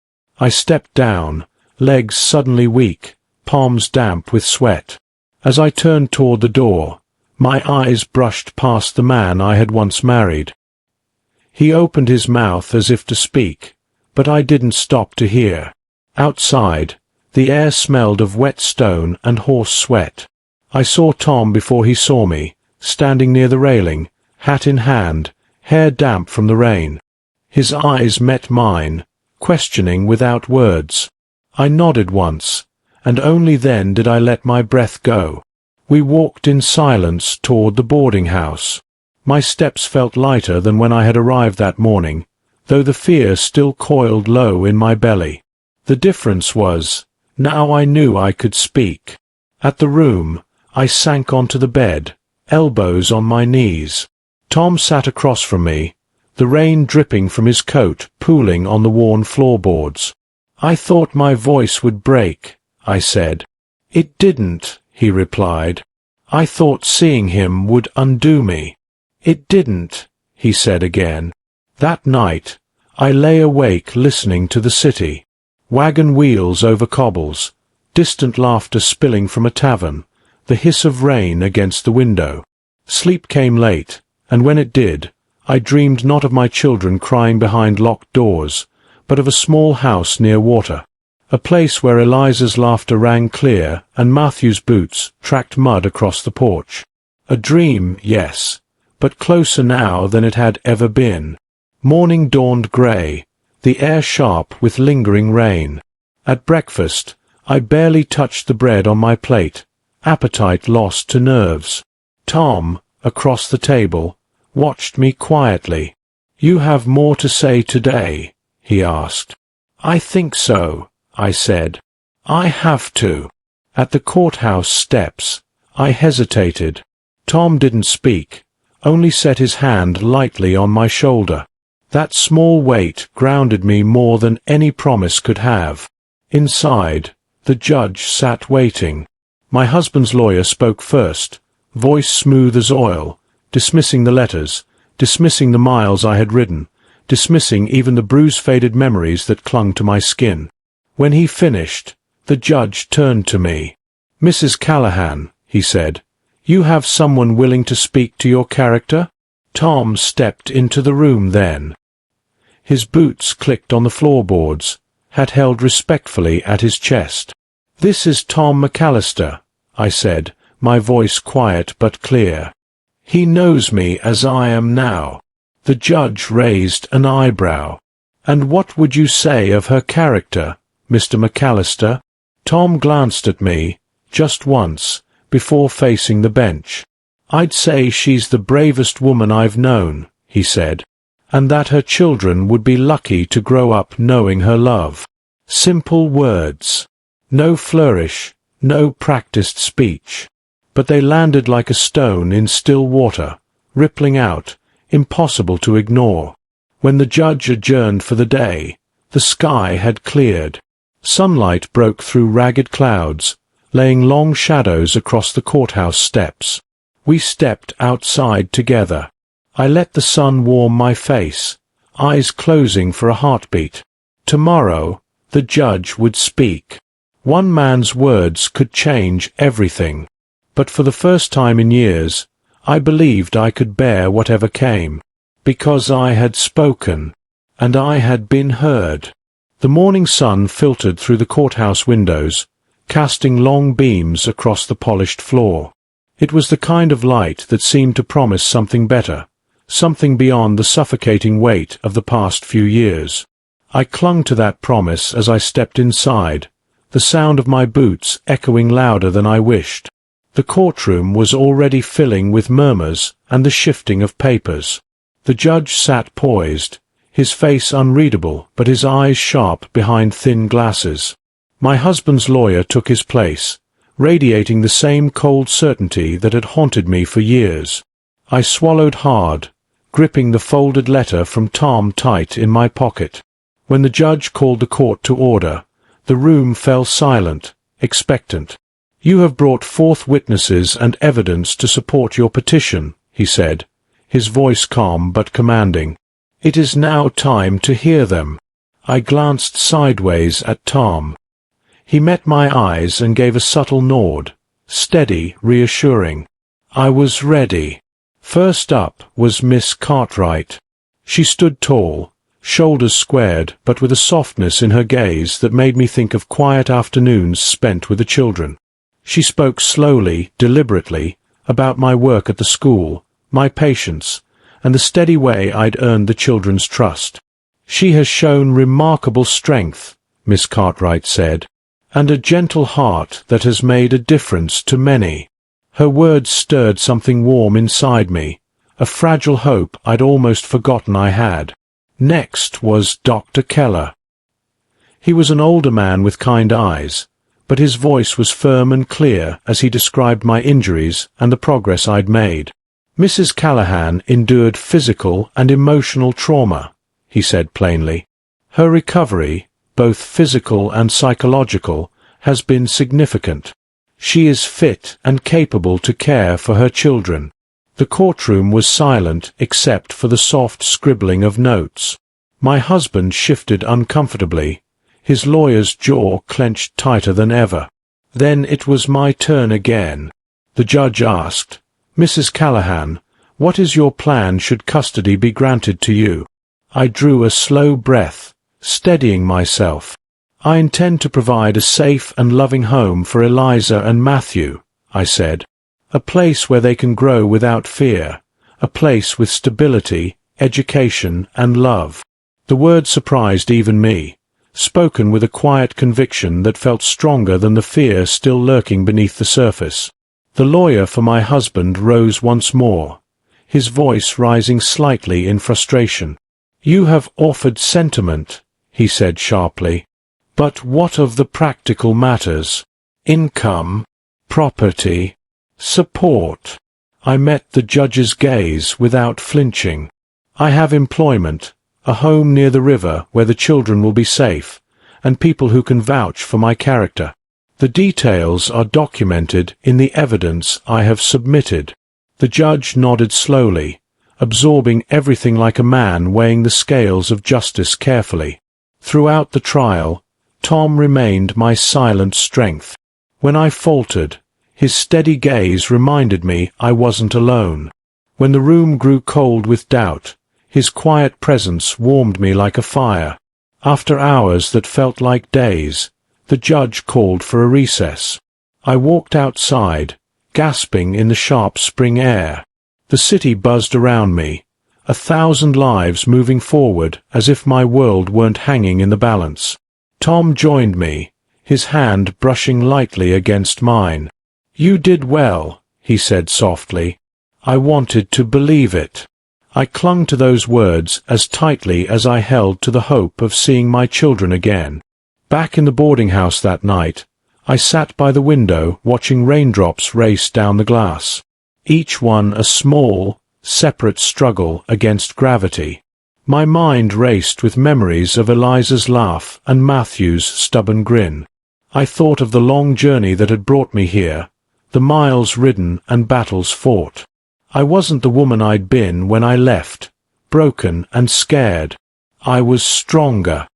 I stepped down, legs suddenly weak, palms damp with sweat. As I turned toward the door, my eyes brushed past the man I had once married. He opened his mouth as if to speak, but I didn't stop to hear. Outside, the air smelled of wet stone and horse sweat. I saw Tom before he saw me, standing near the railing, hat in hand, hair damp from the rain. His eyes met mine, questioning without words. I nodded once, and only then did I let my breath go. We walked in silence toward the boarding house. My steps felt lighter than when I had arrived that morning, though the fear still coiled low in my belly. The difference was, now I knew I could speak. At the room, I sank onto the bed, elbows on my knees. Tom sat across from me, the rain dripping from his coat pooling on the worn floorboards. "I thought my voice would break," I said. "It didn't," he replied. "I thought seeing him would undo me." "It didn't," he said again. That night, I lay awake listening to the city. Wagon wheels over cobbles, distant laughter spilling from a tavern, the hiss of rain against the window. Sleep came late, and when it did, I dreamed not of my children crying behind locked doors, but of a small house near water, a place where Eliza's laughter rang clear and Matthew's boots tracked mud across the porch. A dream, yes, but closer now than it had ever been. Morning dawned grey, the air sharp with lingering rain. At breakfast, I barely touched the bread on my plate, appetite lost to nerves. Tom, across the table, watched me quietly. "You have more to say today?" he asked. "I think so," I said. "I have to." At the courthouse steps, I hesitated. Tom didn't speak, only set his hand lightly on my shoulder. That small weight grounded me more than any promise could have. Inside, the judge sat waiting. My husband's lawyer spoke first, voice smooth as oil, dismissing the letters, dismissing the miles I had ridden, dismissing even the bruise-faded memories that clung to my skin. When he finished, the judge turned to me. "Mrs. Callahan," he said, "you have someone willing to speak to your character?" Tom stepped into the room then. His boots clicked on the floorboards, hat held respectfully at his chest. "This is Tom McAllister," I said, my voice quiet but clear. "He knows me as I am now." The judge raised an eyebrow. "And what would you say of her character, Mr. McAllister?" Tom glanced at me, just once, before facing the bench. "I'd say she's the bravest woman I've known," he said, "and that her children would be lucky to grow up knowing her love." Simple words. No flourish, no practiced speech. But they landed like a stone in still water, rippling out, impossible to ignore. When the judge adjourned for the day, the sky had cleared. Sunlight broke through ragged clouds, laying long shadows across the courthouse steps. We stepped outside together. I let the sun warm my face, eyes closing for a heartbeat. Tomorrow, the judge would speak. One man's words could change everything. But for the first time in years, I believed I could bear whatever came, because I had spoken, and I had been heard. The morning sun filtered through the courthouse windows, casting long beams across the polished floor. It was the kind of light that seemed to promise something better, something beyond the suffocating weight of the past few years. I clung to that promise as I stepped inside, the sound of my boots echoing louder than I wished. The courtroom was already filling with murmurs and the shifting of papers. The judge sat poised, his face unreadable but his eyes sharp behind thin glasses. My husband's lawyer took his place, radiating the same cold certainty that had haunted me for years. I swallowed hard, gripping the folded letter from Tom tight in my pocket. When the judge called the court to order, the room fell silent, expectant. "You have brought forth witnesses and evidence to support your petition," he said, his voice calm but commanding. "It is now time to hear them." I glanced sideways at Tom. He met my eyes and gave a subtle nod, steady, reassuring. I was ready. First up was Miss Cartwright. She stood tall, shoulders squared, but with a softness in her gaze that made me think of quiet afternoons spent with the children. She spoke slowly, deliberately, about my work at the school, my patience, and the steady way I'd earned the children's trust. "She has shown remarkable strength," Miss Cartwright said, "and a gentle heart that has made a difference to many." Her words stirred something warm inside me, a fragile hope I'd almost forgotten I had. Next was Dr. Keller. He was an older man with kind eyes, but his voice was firm and clear as he described my injuries and the progress I'd made. "Mrs. Callahan endured physical and emotional trauma," he said plainly. "Her recovery, both physical and psychological, has been significant. She is fit and capable to care for her children." The courtroom was silent except for the soft scribbling of notes. My husband shifted uncomfortably, his lawyer's jaw clenched tighter than ever. Then it was my turn again. The judge asked, "Mrs. Callahan, what is your plan should custody be granted to you?" I drew a slow breath, steadying myself. "I intend to provide a safe and loving home for Eliza and Matthew," I said. "A place where they can grow without fear, a place with stability, education, and love." The words surprised even me, spoken with a quiet conviction that felt stronger than the fear still lurking beneath the surface. The lawyer for my husband rose once more, his voice rising slightly in frustration. "You have offered sentiment," he said sharply. "But what of the practical matters? Income, property, support?" I met the judge's gaze without flinching. "I have employment, a home near the river where the children will be safe, and people who can vouch for my character. The details are documented in the evidence I have submitted." The judge nodded slowly, absorbing everything like a man weighing the scales of justice carefully. Throughout the trial, Tom remained my silent strength. When I faltered, his steady gaze reminded me I wasn't alone. When the room grew cold with doubt, his quiet presence warmed me like a fire. After hours that felt like days, the judge called for a recess. I walked outside, gasping in the sharp spring air. The city buzzed around me, 1,000 lives moving forward as if my world weren't hanging in the balance. Tom joined me, his hand brushing lightly against mine. "You did well," he said softly. I wanted to believe it. I clung to those words as tightly as I held to the hope of seeing my children again. Back in the boarding house that night, I sat by the window watching raindrops race down the glass, each one a small, separate struggle against gravity. My mind raced with memories of Eliza's laugh and Matthew's stubborn grin. I thought of the long journey that had brought me here, the miles ridden and battles fought. I wasn't the woman I'd been when I left, broken and scared. I was stronger.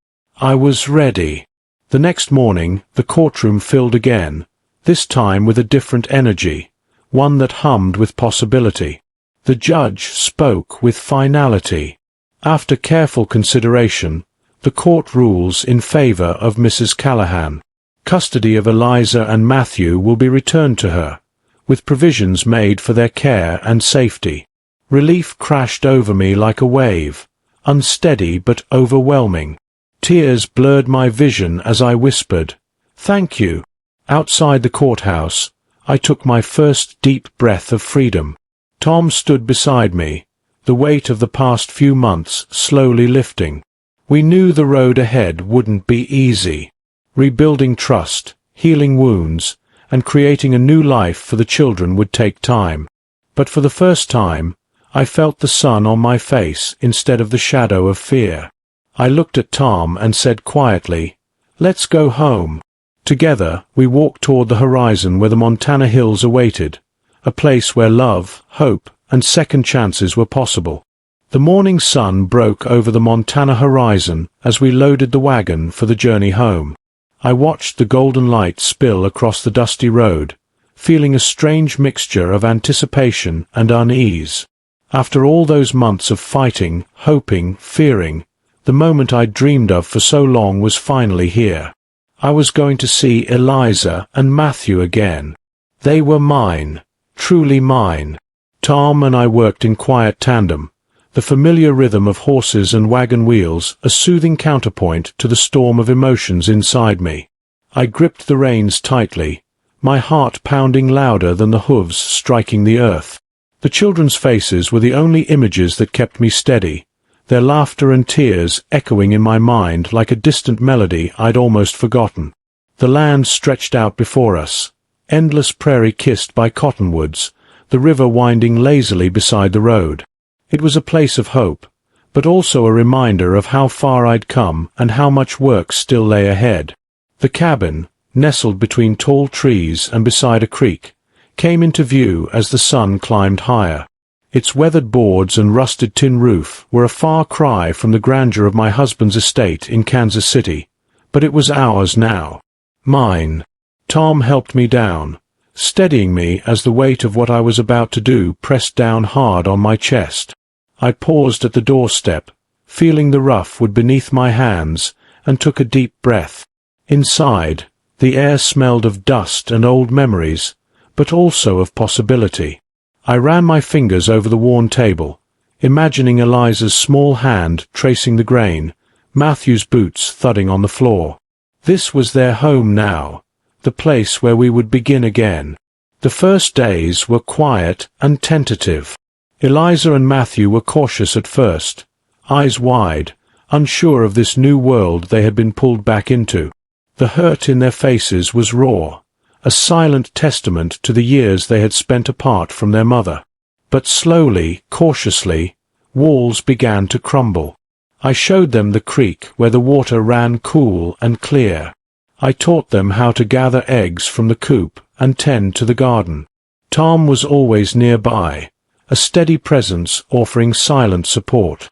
I was ready. The next morning, the courtroom filled again, this time with a different energy, one that hummed with possibility. The judge spoke with finality. After careful consideration, the court rules in favor of Mrs. Callahan. Custody of Eliza and Matthew will be returned to her, with provisions made for their care and safety. Relief crashed over me like a wave, unsteady but overwhelming. Tears blurred my vision as I whispered, "Thank you." Outside the courthouse, I took my first deep breath of freedom. Tom stood beside me, the weight of the past few months slowly lifting. We knew the road ahead wouldn't be easy. Rebuilding trust, healing wounds, and creating a new life for the children would take time. But for the first time, I felt the sun on my face instead of the shadow of fear. I looked at Tom and said quietly, "Let's go home." Together, we walked toward the horizon where the Montana hills awaited, a place where love, hope, and second chances were possible. The morning sun broke over the Montana horizon as we loaded the wagon for the journey home. I watched the golden light spill across the dusty road, feeling a strange mixture of anticipation and unease. After all those months of fighting, hoping, fearing, the moment I'd dreamed of for so long was finally here. I was going to see Eliza and Matthew again. They were mine, truly mine. Tom and I worked in quiet tandem, the familiar rhythm of horses and wagon wheels a soothing counterpoint to the storm of emotions inside me. I gripped the reins tightly, my heart pounding louder than the hooves striking the earth. The children's faces were the only images that kept me steady, their laughter and tears echoing in my mind like a distant melody I'd almost forgotten. The land stretched out before us, endless prairie kissed by cottonwoods, the river winding lazily beside the road. It was a place of hope, but also a reminder of how far I'd come and how much work still lay ahead. The cabin, nestled between tall trees and beside a creek, came into view as the sun climbed higher. Its weathered boards and rusted tin roof were a far cry from the grandeur of my husband's estate in Kansas City, but it was ours now. Mine. Tom helped me down, steadying me as the weight of what I was about to do pressed down hard on my chest. I paused at the doorstep, feeling the rough wood beneath my hands, and took a deep breath. Inside, the air smelled of dust and old memories, but also of possibility. I ran my fingers over the worn table, imagining Eliza's small hand tracing the grain, Matthew's boots thudding on the floor. This was their home now, the place where we would begin again. The first days were quiet and tentative. Eliza and Matthew were cautious at first, eyes wide, unsure of this new world they had been pulled back into. The hurt in their faces was raw, a silent testament to the years they had spent apart from their mother. But slowly, cautiously, walls began to crumble. I showed them the creek where the water ran cool and clear. I taught them how to gather eggs from the coop and tend to the garden. Tom was always nearby, a steady presence offering silent support.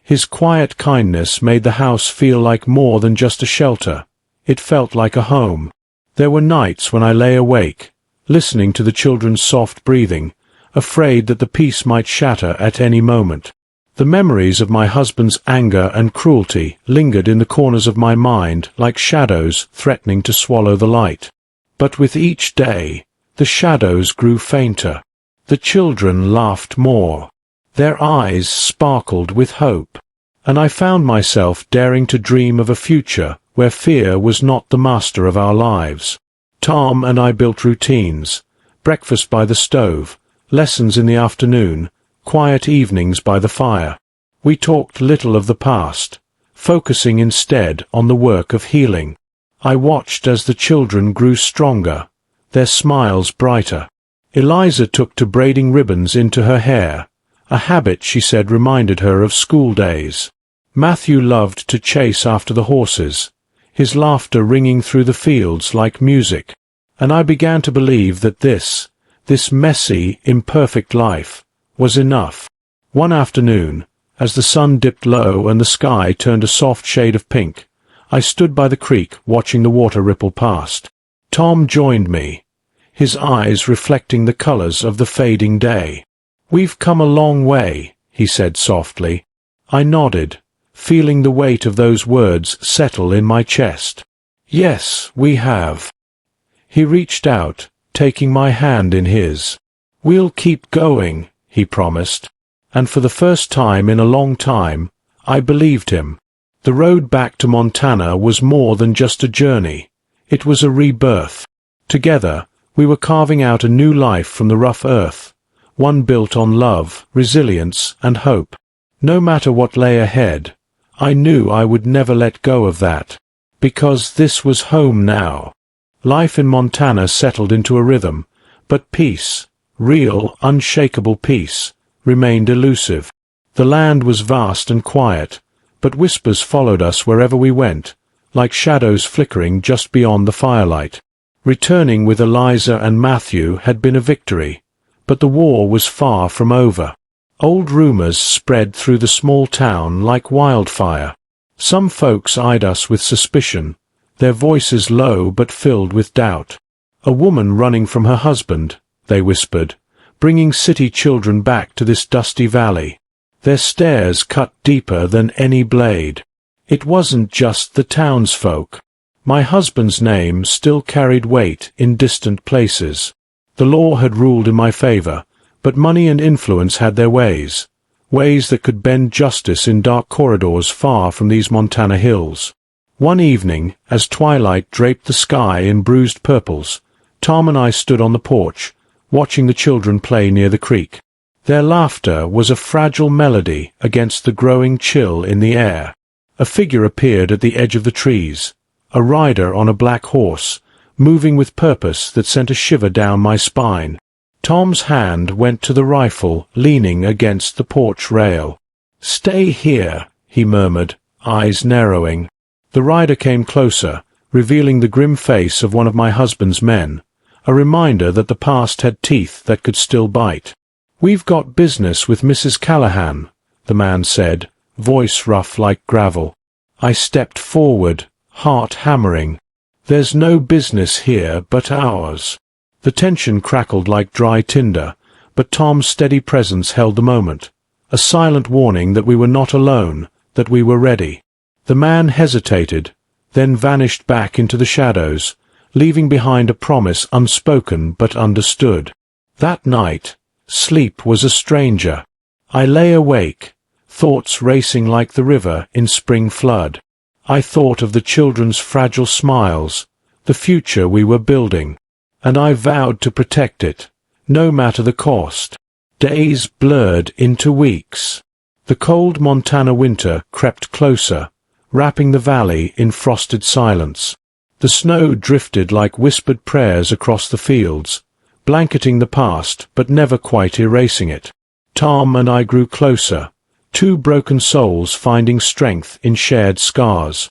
His quiet kindness made the house feel like more than just a shelter. It felt like a home. There were nights when I lay awake, listening to the children's soft breathing, afraid that the peace might shatter at any moment. The memories of my husband's anger and cruelty lingered in the corners of my mind like shadows threatening to swallow the light. But with each day, the shadows grew fainter. The children laughed more. Their eyes sparkled with hope. And I found myself daring to dream of a future where fear was not the master of our lives. Tom and I built routines, breakfast by the stove, lessons in the afternoon, quiet evenings by the fire. We talked little of the past, focusing instead on the work of healing. I watched as the children grew stronger, their smiles brighter. Eliza took to braiding ribbons into her hair, a habit she said reminded her of school days. Matthew loved to chase after the horses, his laughter ringing through the fields like music, and I began to believe that this messy, imperfect life, was enough. One afternoon, as the sun dipped low and the sky turned a soft shade of pink, I stood by the creek watching the water ripple past. Tom joined me, his eyes reflecting the colors of the fading day. "We've come a long way," he said softly. I nodded, feeling the weight of those words settle in my chest. "Yes, we have." He reached out, taking my hand in his. "We'll keep going," he promised. And for the first time in a long time, I believed him. The road back to Montana was more than just a journey. It was a rebirth. Together, we were carving out a new life from the rough earth, one built on love, resilience, and hope. No matter what lay ahead, I knew I would never let go of that. because this was home now. Life in Montana settled into a rhythm, but peace, real, unshakable peace, remained elusive. The land was vast and quiet, but whispers followed us wherever we went, like shadows flickering just beyond the firelight. Returning with Eliza and Matthew had been a victory, but the war was far from over. Old rumors spread through the small town like wildfire. Some folks eyed us with suspicion, their voices low but filled with doubt. A woman running from her husband, they whispered, bringing city children back to this dusty valley. Their stares cut deeper than any blade. It wasn't just the townsfolk. My husband's name still carried weight in distant places. The law had ruled in my favor, but money and influence had their ways that could bend justice in dark corridors far from these Montana hills. One evening, as twilight draped the sky in bruised purples, Tom and I stood on the porch, watching the children play near the creek. Their laughter was a fragile melody against the growing chill in the air. A figure appeared at the edge of the trees, a rider on a black horse, moving with purpose that sent a shiver down my spine. Tom's hand went to the rifle leaning against the porch rail. "Stay here," he murmured, eyes narrowing. The rider came closer, revealing the grim face of one of my husband's men, a reminder that the past had teeth that could still bite. "We've got business with Mrs. Callahan," the man said, voice rough like gravel. I stepped forward, heart hammering. "There's no business here but ours." The tension crackled like dry tinder, but Tom's steady presence held the moment, a silent warning that we were not alone, that we were ready. The man hesitated, then vanished back into the shadows, leaving behind a promise unspoken but understood. That night, sleep was a stranger. I lay awake, thoughts racing like the river in spring flood. I thought of the children's fragile smiles, the future we were building, and I vowed to protect it, no matter the cost. Days blurred into weeks. The cold Montana winter crept closer, wrapping the valley in frosted silence. The snow drifted like whispered prayers across the fields, blanketing the past but never quite erasing it. Tom and I grew closer, two broken souls finding strength in shared scars.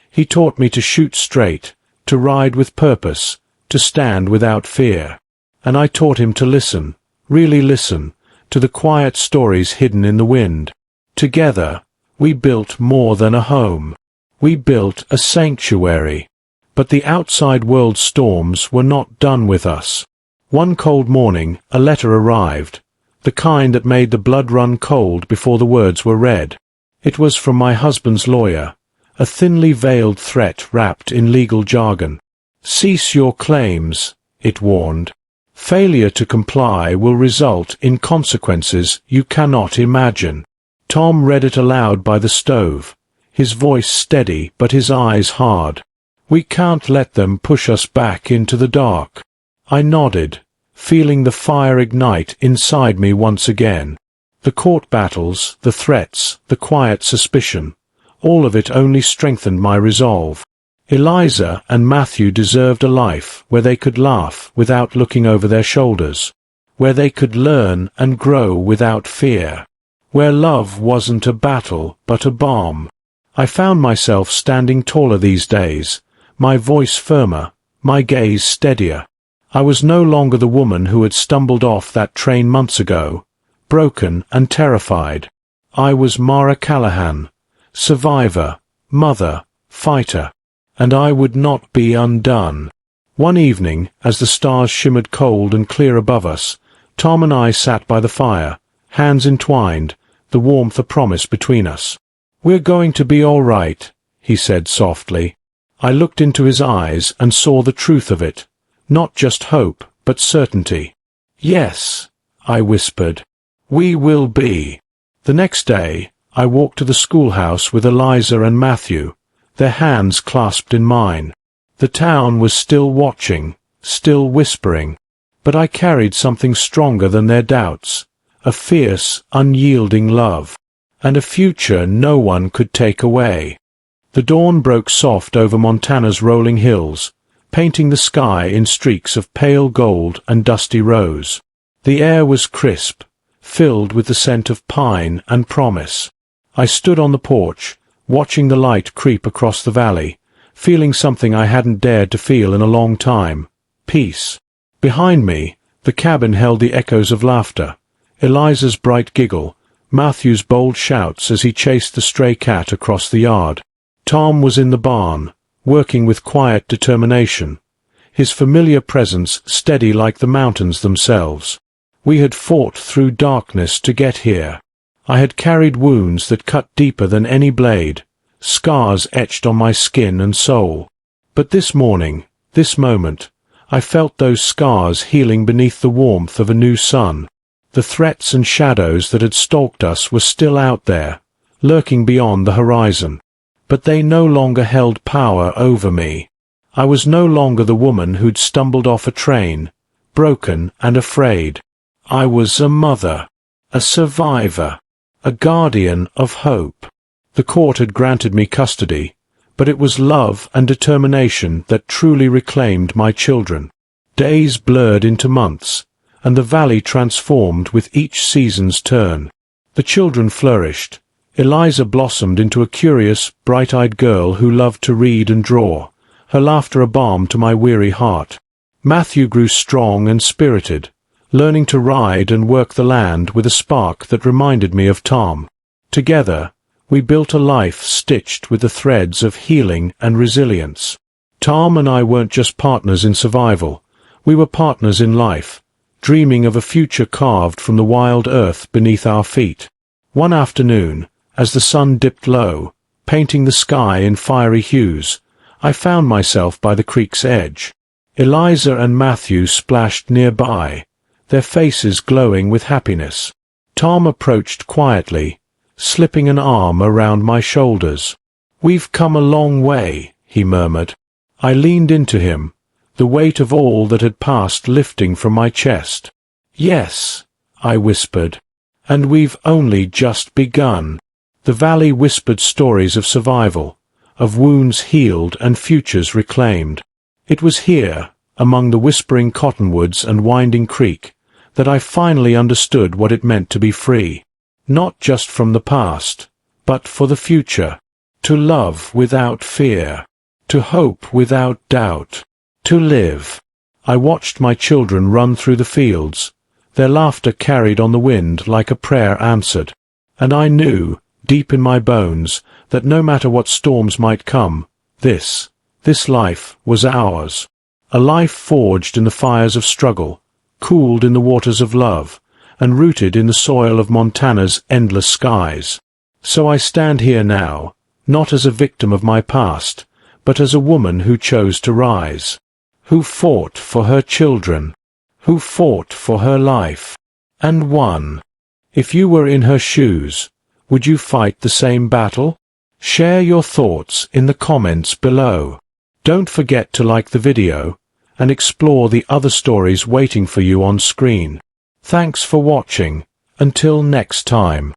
He taught me to shoot straight, to ride with purpose, to stand without fear. And I taught him to listen, really listen, to the quiet stories hidden in the wind. Together, we built more than a home. We built a sanctuary. But the outside world's storms were not done with us. One cold morning, a letter arrived, the kind that made the blood run cold before the words were read. It was from my husband's lawyer, a thinly veiled threat wrapped in legal jargon. "Cease your claims," it warned. "Failure to comply will result in consequences you cannot imagine." Tom read it aloud by the stove, his voice steady but his eyes hard. "We can't let them push us back into the dark." I nodded, feeling the fire ignite inside me once again. The court battles, the threats, the quiet suspicion, all of it only strengthened my resolve. Eliza and Matthew deserved a life where they could laugh without looking over their shoulders, where they could learn and grow without fear, where love wasn't a battle but a balm. I found myself standing taller these days, my voice firmer, my gaze steadier. I was no longer the woman who had stumbled off that train months ago, broken and terrified. I was Mara Callahan, survivor, mother, fighter. And I would not be undone. One evening, as the stars shimmered cold and clear above us, Tom and I sat by the fire, hands entwined, the warmth a promise between us. "We're going to be all right," he said softly. I looked into his eyes and saw the truth of it, not just hope, but certainty. "Yes," I whispered, "we will be." The next day, I walked to the schoolhouse with Eliza and Matthew, their hands clasped in mine. The town was still watching, still whispering, but I carried something stronger than their doubts, a fierce, unyielding love, and a future no one could take away. The dawn broke soft over Montana's rolling hills, painting the sky in streaks of pale gold and dusty rose. The air was crisp, filled with the scent of pine and promise. I stood on the porch, watching the light creep across the valley, feeling something I hadn't dared to feel in a long time: peace. Behind me, the cabin held the echoes of laughter, Eliza's bright giggle, Matthew's bold shouts as he chased the stray cat across the yard. Tom was in the barn, working with quiet determination, his familiar presence steady like the mountains themselves. We had fought through darkness to get here. I had carried wounds that cut deeper than any blade, scars etched on my skin and soul. But this morning, this moment, I felt those scars healing beneath the warmth of a new sun. The threats and shadows that had stalked us were still out there, lurking beyond the horizon. But they no longer held power over me. I was no longer the woman who'd stumbled off a train, broken and afraid. I was a mother, a survivor, a guardian of hope. The court had granted me custody, but it was love and determination that truly reclaimed my children. Days blurred into months, and the valley transformed with each season's turn. The children flourished. Eliza blossomed into a curious, bright-eyed girl who loved to read and draw, her laughter a balm to my weary heart. Matthew grew strong and spirited, learning to ride and work the land with a spark that reminded me of Tom. Together, we built a life stitched with the threads of healing and resilience. Tom and I weren't just partners in survival, we were partners in life, dreaming of a future carved from the wild earth beneath our feet. One afternoon, as the sun dipped low, painting the sky in fiery hues, I found myself by the creek's edge. Eliza and Matthew splashed nearby, their faces glowing with happiness. Tom approached quietly, slipping an arm around my shoulders. "We've come a long way," he murmured. I leaned into him, the weight of all that had passed lifting from my chest. "Yes," I whispered, "and we've only just begun." The valley whispered stories of survival, of wounds healed and futures reclaimed. It was here, among the whispering cottonwoods and winding creek, that I finally understood what it meant to be free. Not just from the past, but for the future. To love without fear. To hope without doubt. To live. I watched my children run through the fields, their laughter carried on the wind like a prayer answered. And I knew, deep in my bones, that no matter what storms might come, this life was ours. A life forged in the fires of struggle, cooled in the waters of love, and rooted in the soil of Montana's endless skies. So I stand here now, not as a victim of my past, but as a woman who chose to rise, who fought for her children, who fought for her life, and won. If you were in her shoes, would you fight the same battle? Share your thoughts in the comments below. Don't forget to like the video, and explore the other stories waiting for you on screen. Thanks for watching. Until next time.